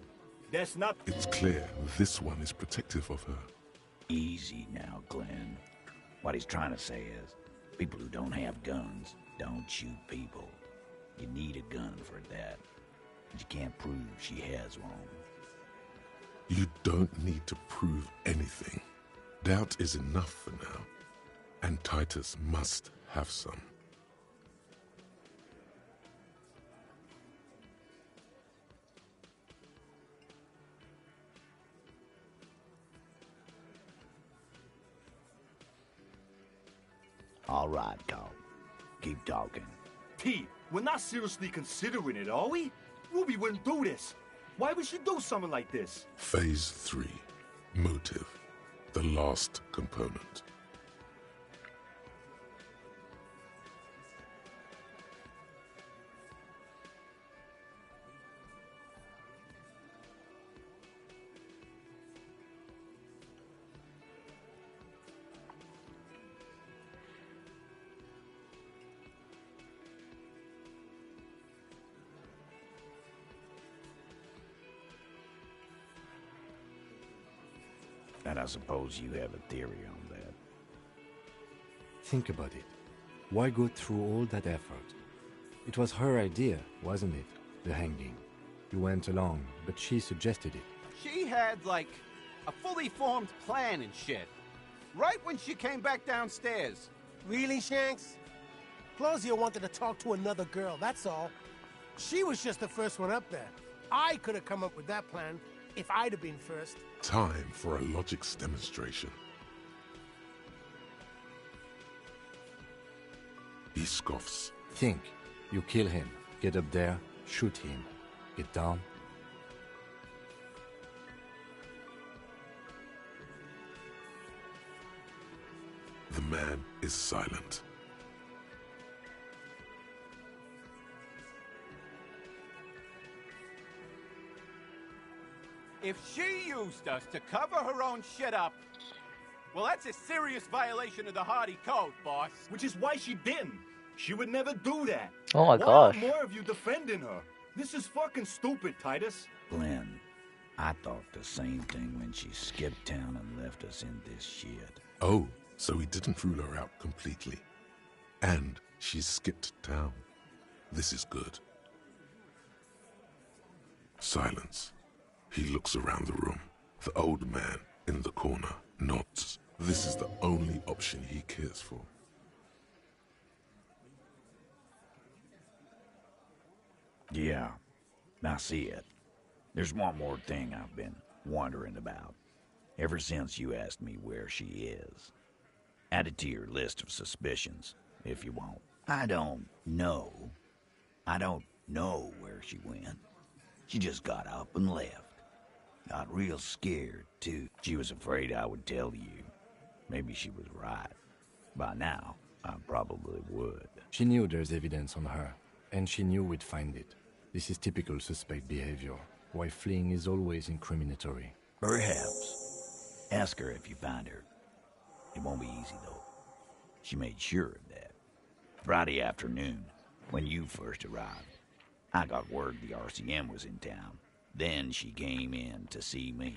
That's not... It's clear this one is protective of her. Easy now, Glenn. What he's trying to say is, people who don't have guns don't shoot people. You need a gun for that. But you can't prove she has one. You don't need to prove anything. Doubt is enough for now. And Titus must have some. All right, Carl. Keep talking. T, we're not seriously considering it, are we? Ruby wouldn't do this. Why would she do something like this? Phase 3. Motive. The last component. And I suppose you have a theory on that. Think about it. Why go through all that effort? It was her idea, wasn't it? The hanging. You went along, but she suggested it. She had, like, a fully formed plan and shit. Right when she came back downstairs. Really, Shanks? Claudia wanted to talk to another girl, that's all. She was just the first one up there. I could have come up with that plan if I'd have been first. Time for a logics demonstration. He scoffs. Think. You kill him. Get up there. Shoot him. Get down. The man is silent. If she used us to cover her own shit up, well, that's a serious violation of the Hardy Code, boss. Which is why she didn't. She would never do that. Oh my Why gosh. aren't more of you defending her? This is fucking stupid, Titus. Glenn, I thought the same thing when she skipped town and left us in this shit. Oh, so he didn't rule her out completely. And she skipped town. This is good. Silence. He looks around the room. The old man in the corner nods. This is the only option he cares for. Yeah, I see it. There's one more thing I've been wondering about. Ever since you asked me where she is. Add it to your list of suspicions, if you want. I don't know where she went. She just got up and left. got real scared, too. She was afraid I would tell you. Maybe she was right. By now, I probably would. She knew there's evidence on her, and she knew we'd find it. This is typical suspect behavior, why fleeing is always incriminatory. Perhaps. Ask her if you find her. It won't be easy, though. She made sure of that. Friday afternoon, when you first arrived, I got word the RCM was in town. Then she came in to see me.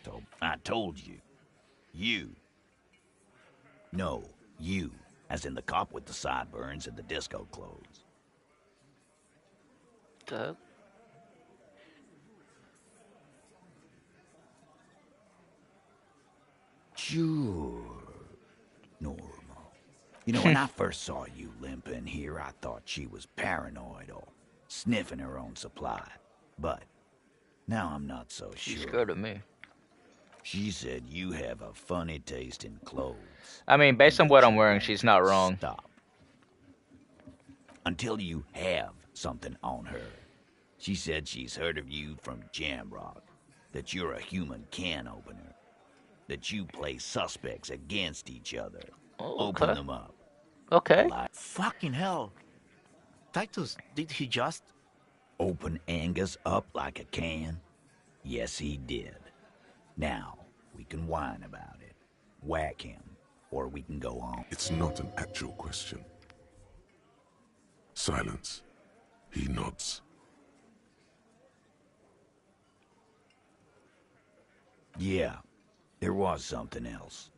So I told you. You. No, you. As in the cop with the sideburns and the disco clothes. Duh. Sure. Normal. You know, when I first saw you limping here, I thought she was paranoid or sniffing her own supply. But now I'm not so sure. She's scared of me. She said you have a funny taste in clothes. I mean, based on what I'm wearing, she's not wrong. Stop. Until you have something on her. She said she's heard of you from Jamrock, that you're a human can opener, that you play suspects against each other. Oh, Open them up. Okay. Fucking hell. Titus, did he just... Open Angus up like a can? Yes, he did. Now, we can whine about it. Whack him. Or we can go on. It's not an actual question. Silence. He nods. Yeah, there was something else.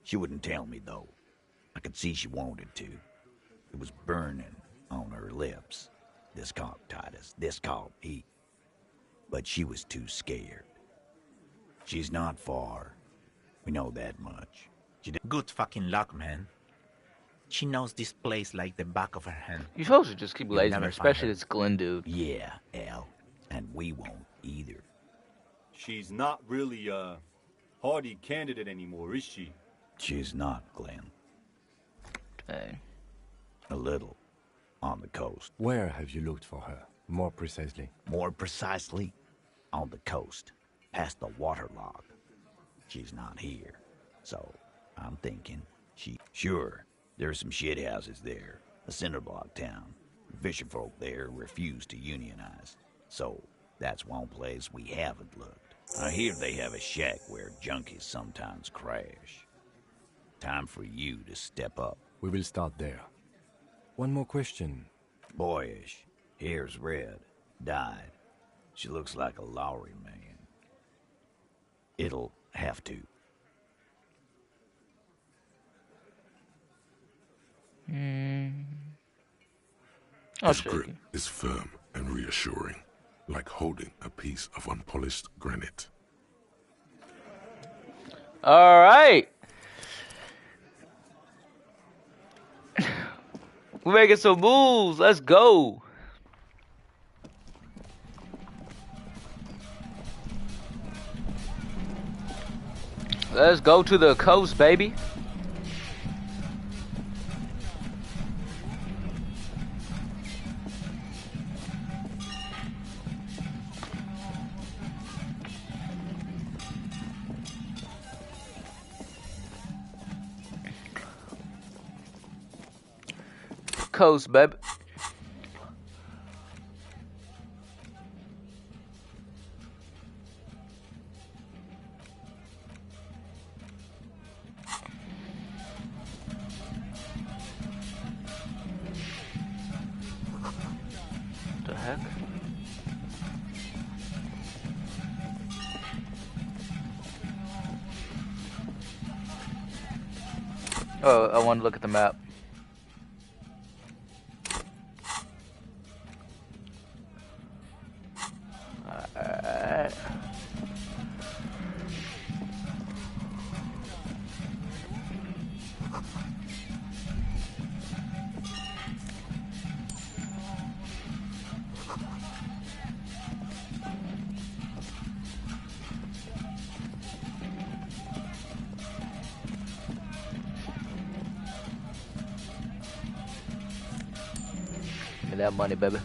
She wouldn't tell me, though. I could see she wanted to. It was burning on her lips. This cop, Titus. This cop, he... But she was too scared. She's not far. We know that much. Good fucking luck, man. She knows this place like the back of her hand. You're supposed to just keep You'll lazing never her, find especially her. this Glenn dude. Yeah, Al. And we won't either. She's not really a hardy candidate anymore, is she? She's not, Glenn. Dang. A little. On the coast. Where have you looked for her, more precisely? More precisely, on the coast. Past the waterlock. She's not here. So, I'm thinking she... Sure, there's some shit houses there. A cinderblock town. Fisherfolk there refuse to unionize. So, that's one place we haven't looked. I hear they have a shack where junkies sometimes crash. Time for you to step up. We will start there. One more question. Boyish. Hair's red. Dyed. She looks like a Lowry man. It'll have to. His grip is firm and reassuring, like holding a piece of unpolished granite. All right. We're making some moves. Let's go. Let's go to the coast, baby. Coast, baby. The heck? Oh, I want to look at the map. Give me that money, baby.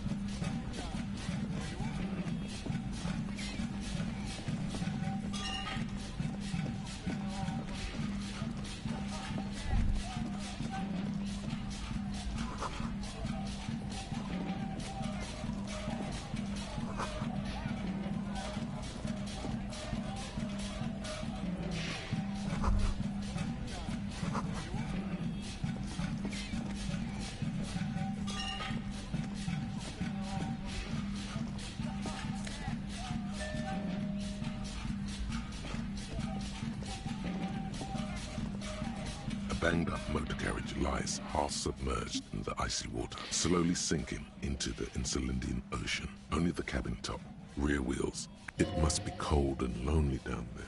banged-up motor carriage lies half-submerged in the icy water, slowly sinking into the Insulindian Ocean. Only the cabin top, rear wheels. It must be cold and lonely down there.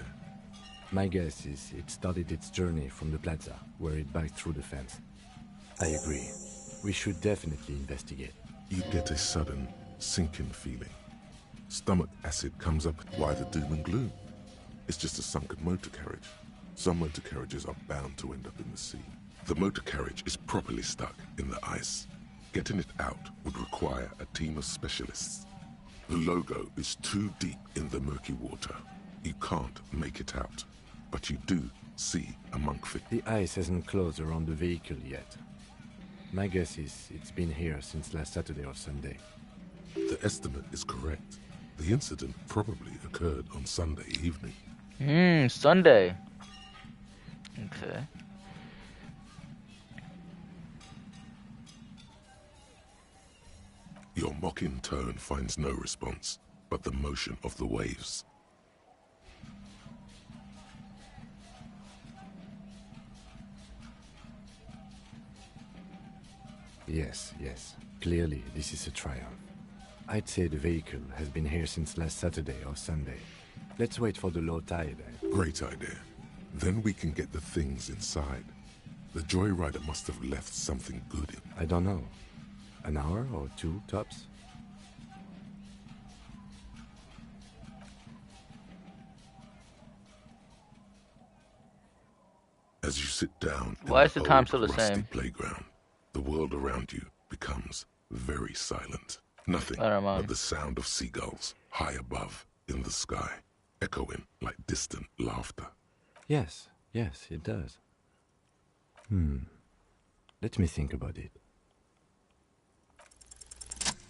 My guess is it started its journey from the plaza, where it backed through the fence. I agree. We should definitely investigate. You get a sudden, sinking feeling. Stomach acid comes up. Why the doom and gloom? It's just a sunken motor carriage. Some motor carriages are bound to end up in the sea. The motor carriage is properly stuck in the ice. Getting it out would require a team of specialists. The logo is too deep in the murky water. You can't make it out, but you do see a monkfish. The ice hasn't closed around the vehicle yet. My guess is it's been here since last Saturday or Sunday. The estimate is correct. The incident probably occurred on Sunday evening. Sunday. Okay. Your mocking tone finds no response, but the motion of the waves. Yes. Clearly, this is a triumph. I'd say the vehicle has been here since last Saturday or Sunday. Let's wait for the low tide. Great idea. Then we can get the things inside. The joyrider must have left something good in. I don't know. An hour or two, tops? As you sit down in Why is the time old, still the rusty same? playground, the world around you becomes very silent. Nothing I don't mind. but the sound of seagulls high above in the sky, echoing like distant laughter. Yes, it does. Let me think about it.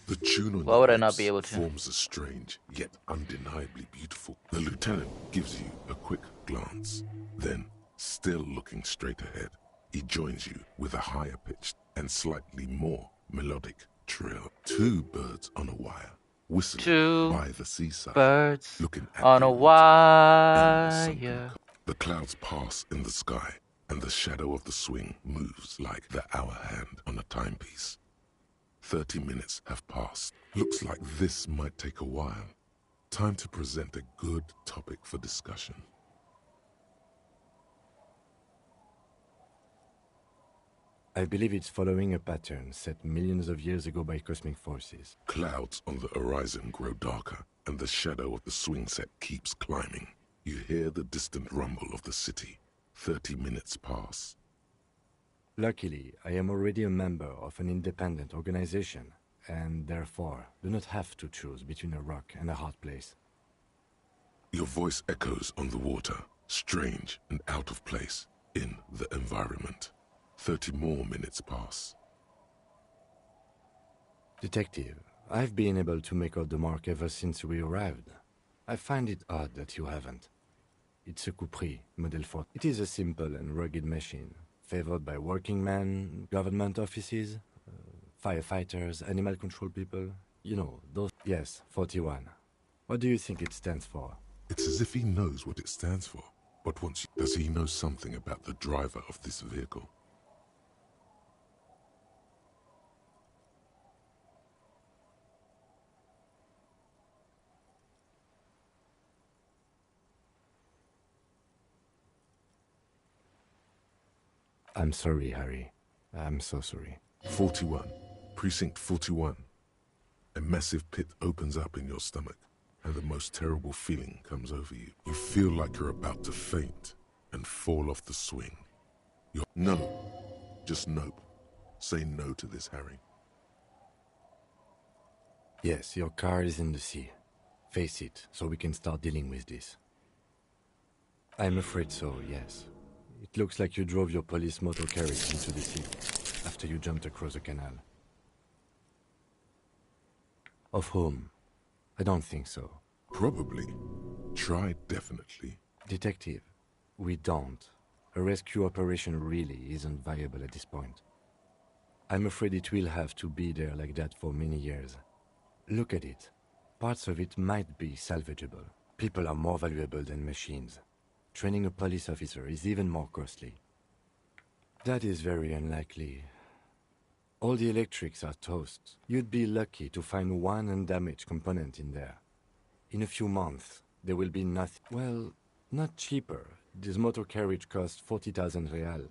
The tune on Why your would I not lips be able to? forms a strange, yet undeniably beautiful. The lieutenant gives you a quick glance. Then, still looking straight ahead, he joins you with a higher pitched and slightly more melodic trill. Two birds on a wire, whistling Two by the seaside, birds looking at on you a in the wire. sunken The clouds pass in the sky, and the shadow of the swing moves like the hour hand on a timepiece. 30 minutes have passed. Looks like this might take a while. Time to present a good topic for discussion. I believe it's following a pattern set millions of years ago by cosmic forces. Clouds on the horizon grow darker, and the shadow of the swing set keeps climbing. You hear the distant rumble of the city. 30 minutes pass. Luckily, I am already a member of an independent organization, and therefore do not have to choose between a rock and a hard place. Your voice echoes on the water, strange and out of place in the environment. 30 more minutes pass. Detective, I've been able to make out the mark ever since we arrived. I find it odd that you haven't. It's a Coupris, Model 4. It is a simple and rugged machine, favored by working men, government offices, firefighters, animal control people. You know, those... Yes, 41. What do you think it stands for? It's as if he knows what it stands for. But does he know something about the driver of this vehicle? I'm sorry, Harry. I'm so sorry. 41. Precinct 41. A massive pit opens up in your stomach, and the most terrible feeling comes over you. You feel like you're about to faint and fall off the swing. No. Just nope. Say no to this, Harry. Yes, your car is in the sea. Face it, so we can start dealing with this. I'm afraid so, yes. It looks like you drove your police motor carriage into the sea after you jumped across the canal. Of whom? I don't think so. Probably. Try definitely. Detective, we don't. A rescue operation really isn't viable at this point. I'm afraid it will have to be there like that for many years. Look at it. Parts of it might be salvageable. People are more valuable than machines. Training a police officer is even more costly. That is very unlikely. All the electrics are toast. You'd be lucky to find one undamaged component in there. In a few months, there will be nothing. Well, not cheaper. This motor carriage costs 40,000 real.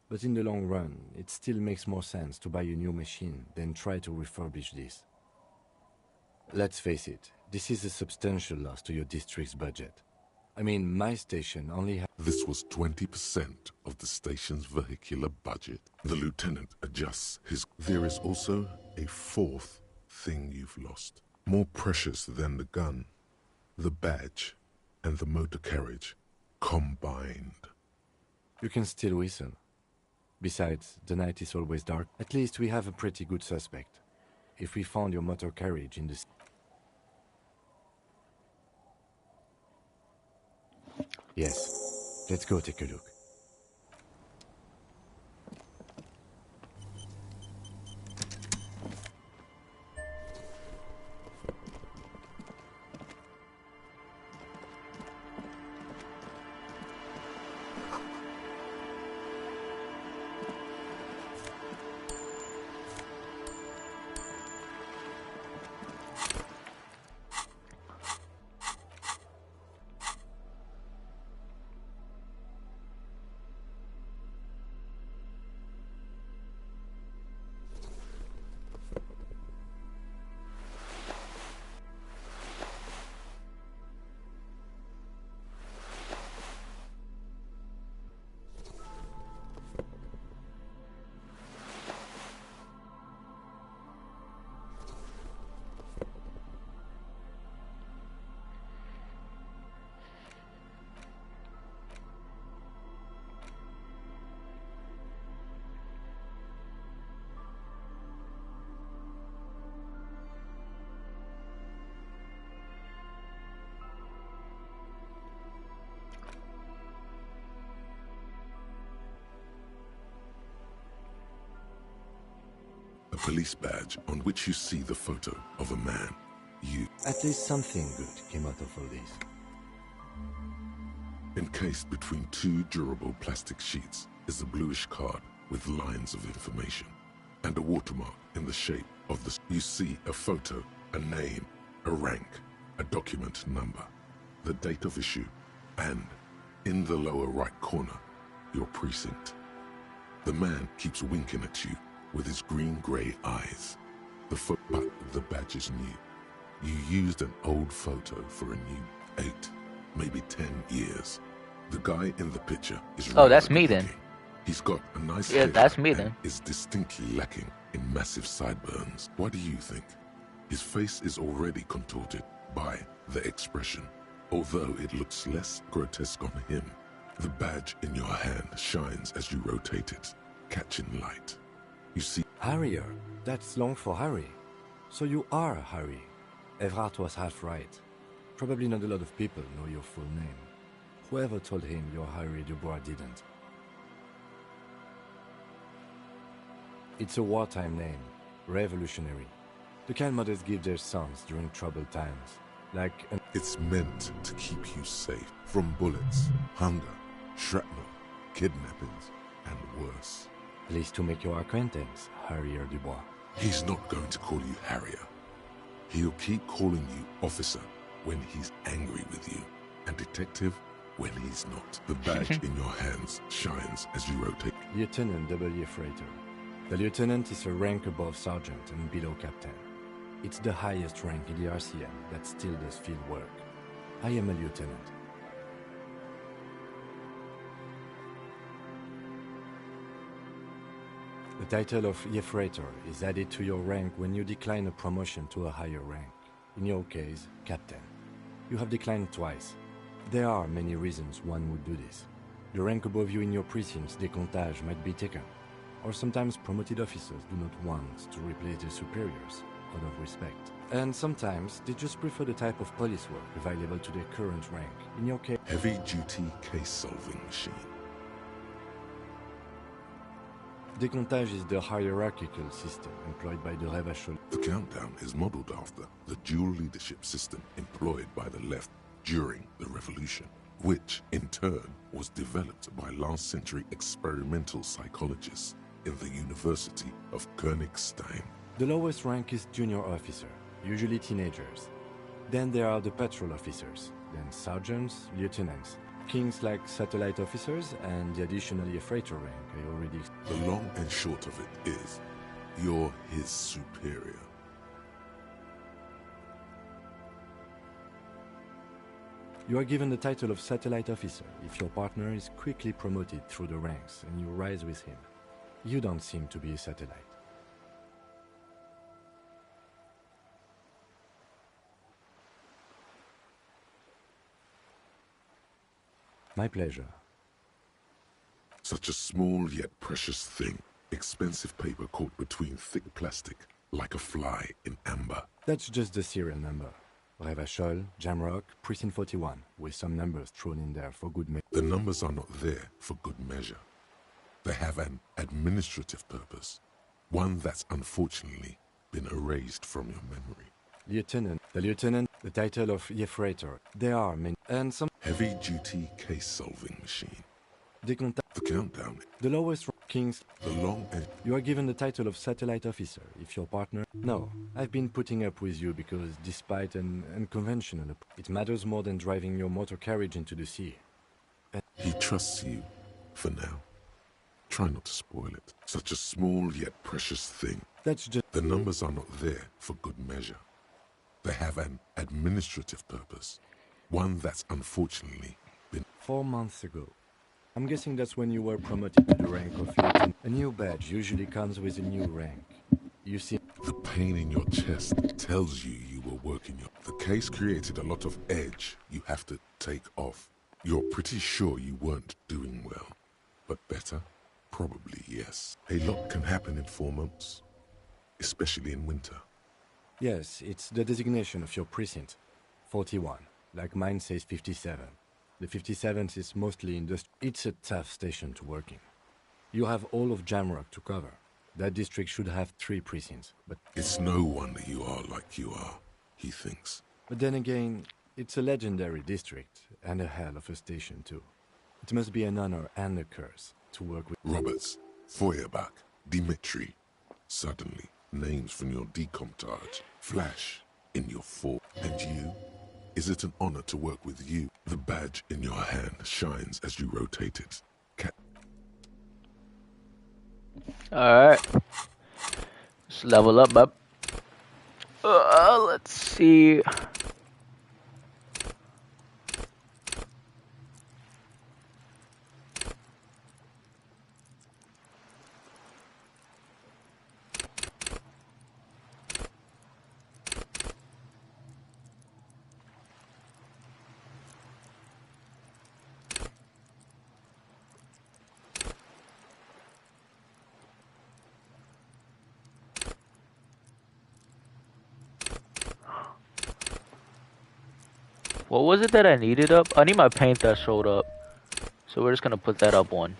But in the long run, it still makes more sense to buy a new machine than try to refurbish this. Let's face it, this is a substantial loss to your district's budget. I mean, my station only has... This was 20% of the station's vehicular budget. The lieutenant adjusts his... There is also a fourth thing you've lost. More precious than the gun, the badge, and the motor carriage combined. You can still whistle. Besides, the night is always dark. At least we have a pretty good suspect. If we found your motor carriage in the... Yes. Let's go take a look. A police badge on which you see the photo of a man. At least something good came out of all this. Encased between two durable plastic sheets is a bluish card with lines of information and a watermark in the shape of the... You see a photo, a name, a rank, a document number, the date of issue, and, in the lower right corner, your precinct. The man keeps winking at you with his green-grey eyes. But the badge is new. You used an old photo for a new 8, maybe 10 years. The guy in the picture is... Oh, that's me then. He's got a nice... Yeah, that's me then. Is distinctly lacking in massive sideburns. What do you think? His face is already contorted by the expression, although it looks less grotesque on him. The badge in your hand shines as you rotate it, catching light. You see... Harrier. That's long for Harry. So you are Harry. Evrard was half right. Probably not a lot of people know your full name. Whoever told him you're Harry Dubois didn't. It's a wartime name. Revolutionary. The kind mothers give their sons during troubled times. Like an... It's meant to keep you safe from bullets, hunger, shrapnel, kidnappings, and worse. Pleased to make your acquaintance, Harrier Dubois. He's not going to call you Harrier. He'll keep calling you officer when he's angry with you, and detective when he's not. The badge in your hands shines as you rotate. Lieutenant W. Freighter. The lieutenant is a rank above sergeant and below captain. It's the highest rank in the RCM that still does field work. I am a lieutenant. The title of Freighter is added to your rank when you decline a promotion to a higher rank. In your case, captain. You have declined twice. There are many reasons one would do this. The rank above you in your precinct's décomptage might be taken, or sometimes promoted officers do not want to replace their superiors out of respect. And sometimes they just prefer the type of police work available to their current rank. In your case... Heavy-duty case-solving machine. Décomptage is the hierarchical system employed by the Revachol. The countdown is modeled after the dual leadership system employed by the left during the revolution. which in turn was developed by last-century experimental psychologists in the University of Königstein. The lowest rank is junior officer, usually teenagers. Then there are the patrol officers, then sergeants, lieutenants, kings like satellite officers, and the additionally a freighter rank I already... The long and short of it is, you're his superior. You are given the title of satellite officer if your partner is quickly promoted through the ranks and you rise with him. You don't seem to be a satellite. My pleasure. Such a small yet precious thing. Expensive paper caught between thick plastic, like a fly in amber. That's just the serial number. Revachol, Jamrock, Precinct 41, with some numbers thrown in there for good measure. The numbers are not there for good measure. They have an administrative purpose, one that's unfortunately been erased from your memory. Lieutenant, the title of Freighter. There are many, and some heavy-duty case-solving machine. The countdown. The lowest kings. The long end. You are given the title of satellite officer if your partner... No, I've been putting up with you because despite an unconventional... It matters more than driving your motor carriage into the sea. He trusts you, for now. Try not to spoil it. Such a small yet precious thing. That's just... The numbers are not there for good measure. They have an administrative purpose, one that's unfortunately been... 4 months ago. I'm guessing that's when you were promoted to the rank of lieutenant. A new badge usually comes with a new rank. You see... The pain in your chest tells you you were working your... The case created a lot of edge you have to take off. You're pretty sure you weren't doing well. But better? Probably yes. A lot can happen in 4 months, especially in winter. Yes, it's the designation of your precinct. 41, like mine says 57. The 57th is mostly industrial. It's a tough station to work in. You have all of Jamrock to cover. That district should have 3 precincts, but... It's no wonder you are like you are, he thinks. But then again, it's a legendary district, and a hell of a station too. It must be an honor and a curse to work with... Roberts, Feuerbach, Dimitri. Suddenly, names from your decomptage flash in your fore. And you? Is it an honor to work with you? The badge in your hand shines as you rotate it. Alright. Let's level up, bub. Let's see. What was it that I needed up? I need my paint that showed up. So we're just gonna put that up one.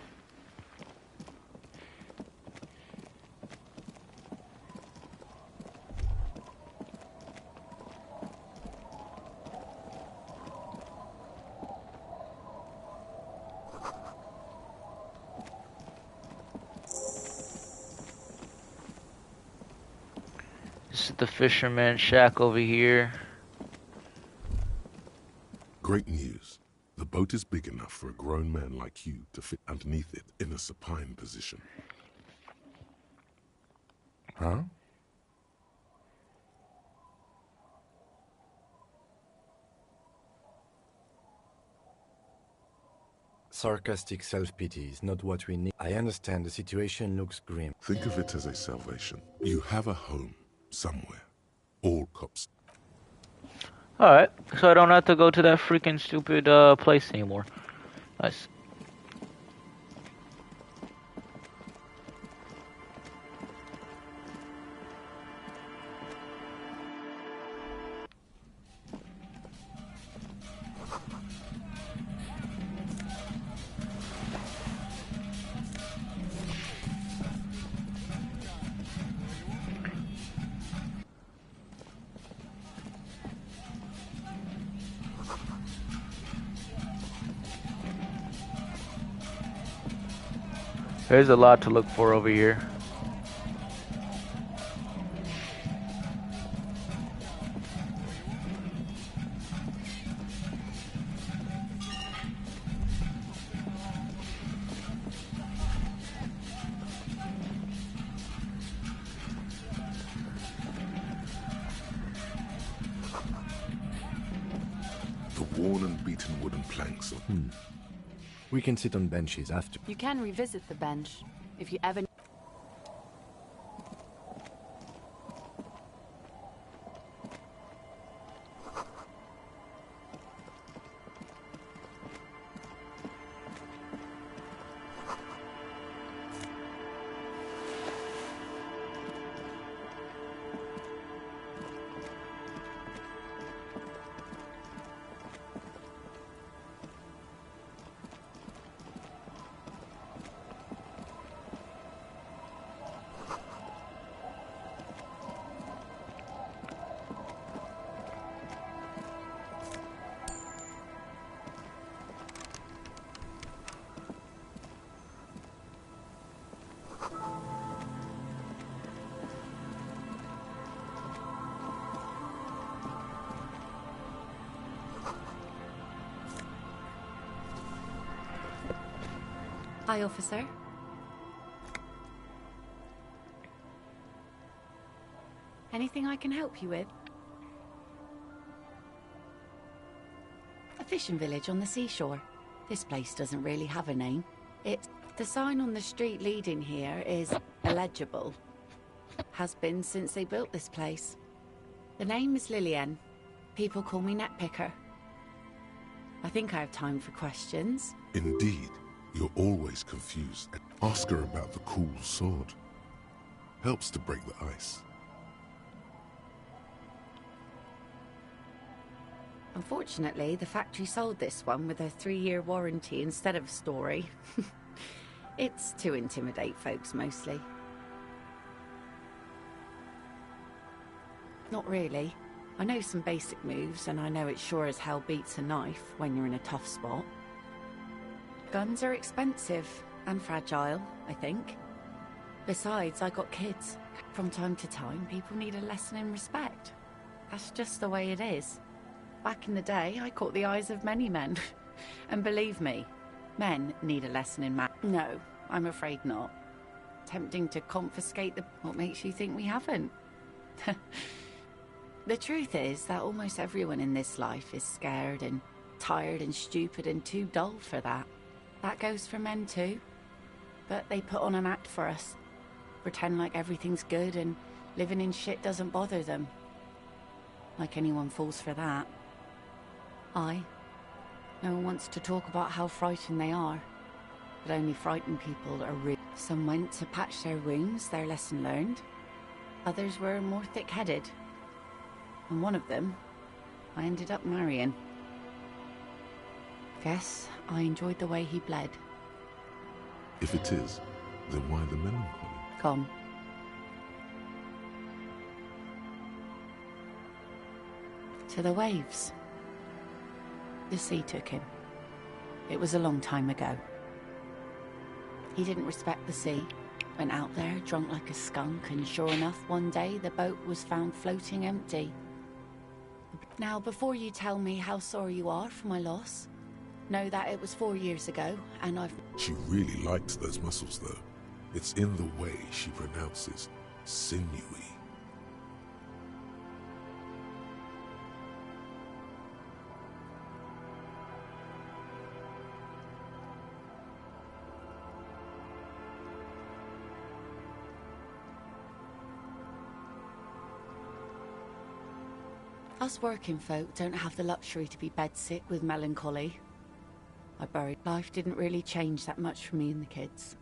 This is the fisherman shack over here. Great news. The boat is big enough for a grown man like you to fit underneath it in a supine position. Huh? Sarcastic self-pity is not what we need. I understand the situation looks grim. Think of it as a salvation. You have a home somewhere. All cops. Alright, so I don't have to go to that freaking stupid place anymore. Nice. There's a lot to look for over here. The worn and beaten wooden planks of... We can sit on benches after. You can revisit the bench if you ever. Hi, officer. Anything I can help you with? A fishing village on the seashore. This place doesn't really have a name. The sign on the street leading here is illegible. Has been since they built this place. The name is Lillian. People call me Netpicker. I think I have time for questions. Indeed, you're always confused. Ask her about the cool sword. Helps to break the ice. Unfortunately, the factory sold this one with a 3-year warranty instead of a story. It's to intimidate folks, mostly. Not really. I know some basic moves, and I know it sure as hell beats a knife when you're in a tough spot. Guns are expensive and fragile, I think. Besides, I got kids. From time to time, people need a lesson in respect. That's just the way it is. Back in the day, I caught the eyes of many men. And believe me, men need a lesson in No, I'm afraid not. Tempting to confiscate the... What makes you think we haven't? The truth is that almost everyone in this life is scared and tired and stupid and too dull for that. That goes for men too. But they put on an act for us. Pretend like everything's good and living in shit doesn't bother them. Like anyone falls for that. No one wants to talk about how frightened they are. But only frightened people are real. Some went to patch their wounds, their lesson learned. Others were more thick-headed. And one of them, I ended up marrying. Guess I enjoyed the way he bled. If it is, then why the melancholy? Gone. To the waves. The sea took him. It was a long time ago. He didn't respect the sea. Went out there, drunk like a skunk, and sure enough, one day the boat was found floating empty. Now, before you tell me how sorry you are for my loss, know that it was 4 years ago, and I've... She really likes those muscles, though. It's in the way she pronounces sinewy. Us working folk don't have the luxury to be bedsick with melancholy. I buried. Life didn't really change that much for me and the kids.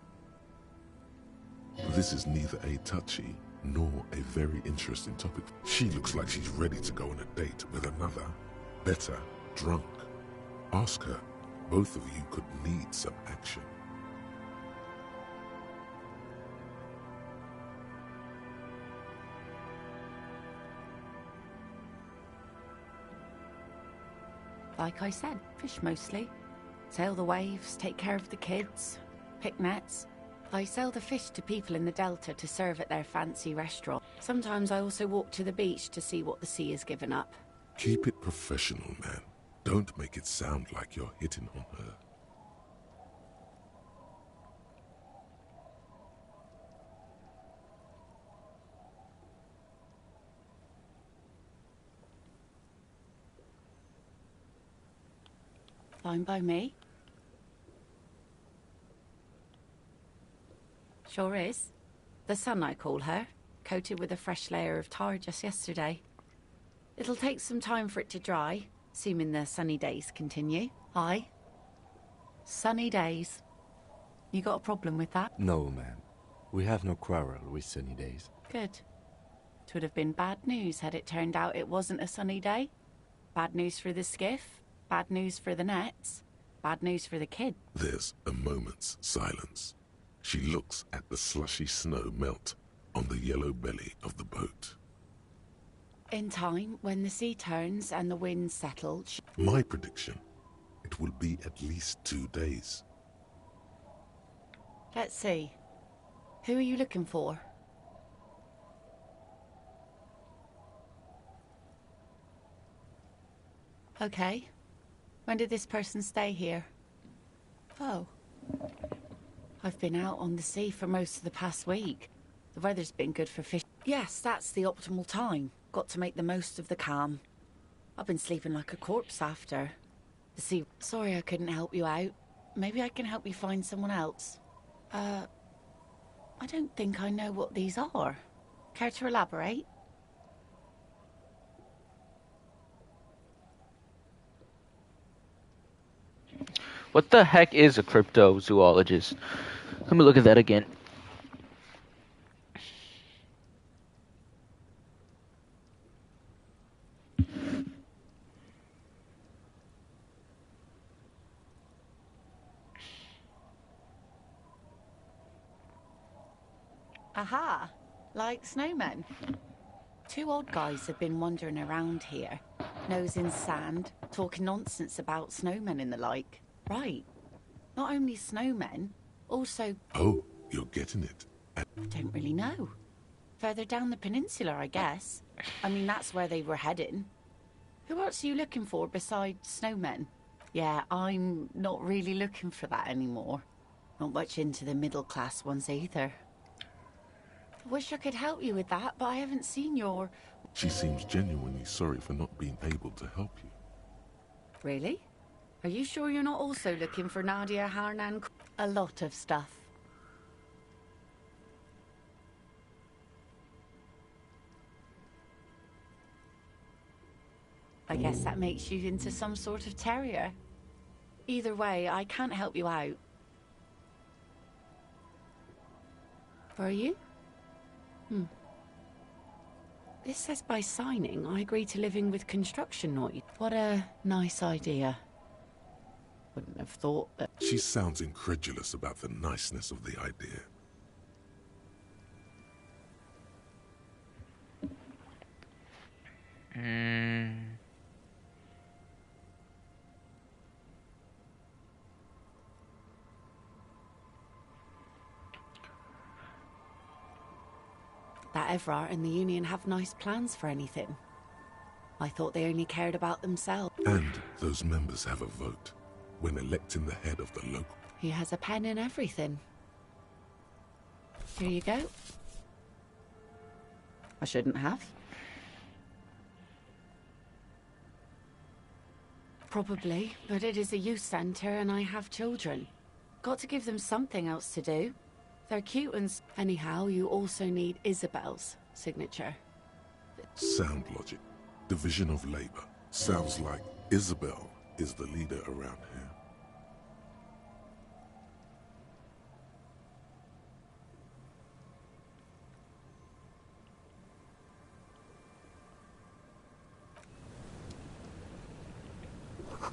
This is neither a touchy nor a very interesting topic. She looks like she's ready to go on a date with another, better, drunk. Ask her. Both of you could need some action. Like I said, fish mostly. Sail the waves, take care of the kids, pick nets. I sell the fish to people in the Delta to serve at their fancy restaurant. Sometimes I also walk to the beach to see what the sea has given up. Keep it professional, man. Don't make it sound like you're hitting on her. Fine by me. Sure is. The sun, I call her, coated with a fresh layer of tar just yesterday. It'll take some time for it to dry, assuming the sunny days continue. Aye. Sunny days. You got a problem with that? No, ma'am. We have no quarrel with sunny days. Good. It would have been bad news had it turned out it wasn't a sunny day. Bad news for the skiff, bad news for the nets, bad news for the kid. There's a moment's silence. She looks at the slushy snow melt on the yellow belly of the boat. In time, when the sea turns and the winds settle... My prediction, it will be at least 2 days. Let's see. Who are you looking for? Okay. When did this person stay here? Oh. I've been out on the sea for most of the past week. The weather's been good for fish. Yes, that's the optimal time. Got to make the most of the calm. I've been sleeping like a corpse after. The sea... Sorry I couldn't help you out. Maybe I can help you find someone else. I don't think I know what these are. Care to elaborate? What the heck is a cryptozoologist? Let me look at that again. Aha! Like snowmen. 2 odd guys have been wandering around here, nose in sand, talking nonsense about snowmen and the like. Right. Not only snowmen, also... Oh, you're getting it. I don't really know. Further down the peninsula, I guess. I mean, that's where they were heading. Who else are you looking for besides snowmen? Yeah, I'm not really looking for that anymore. Not much into the middle-class ones either. I wish I could help you with that, but I haven't seen your... She seems genuinely sorry for not being able to help you. Really? Are you sure you're not also looking for Nadia Harnan? A lot of stuff. I guess that makes you into some sort of terrier. Either way, I can't help you out. Are you? This says by signing, I agree to living with construction noise. What a nice idea. Wouldn't have thought that... She sounds incredulous about the niceness of the idea. That Evrart and the Union have nice plans for anything. I thought they only cared about themselves. And those members have a vote when electing the head of the local... He has a pen in everything. Here you go. I shouldn't have. Probably, but it is a youth centre and I have children. Got to give them something else to do. They're cute and... Anyhow, you also need Isabel's signature. Sound logic. Division of labor. Sounds like Isabel is the leader around here.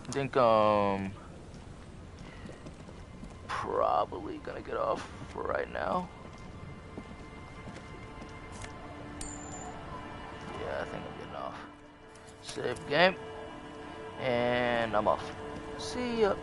I think, probably gonna get off for right now. Yeah, I think I'm getting off. Save game. And I'm off. See ya.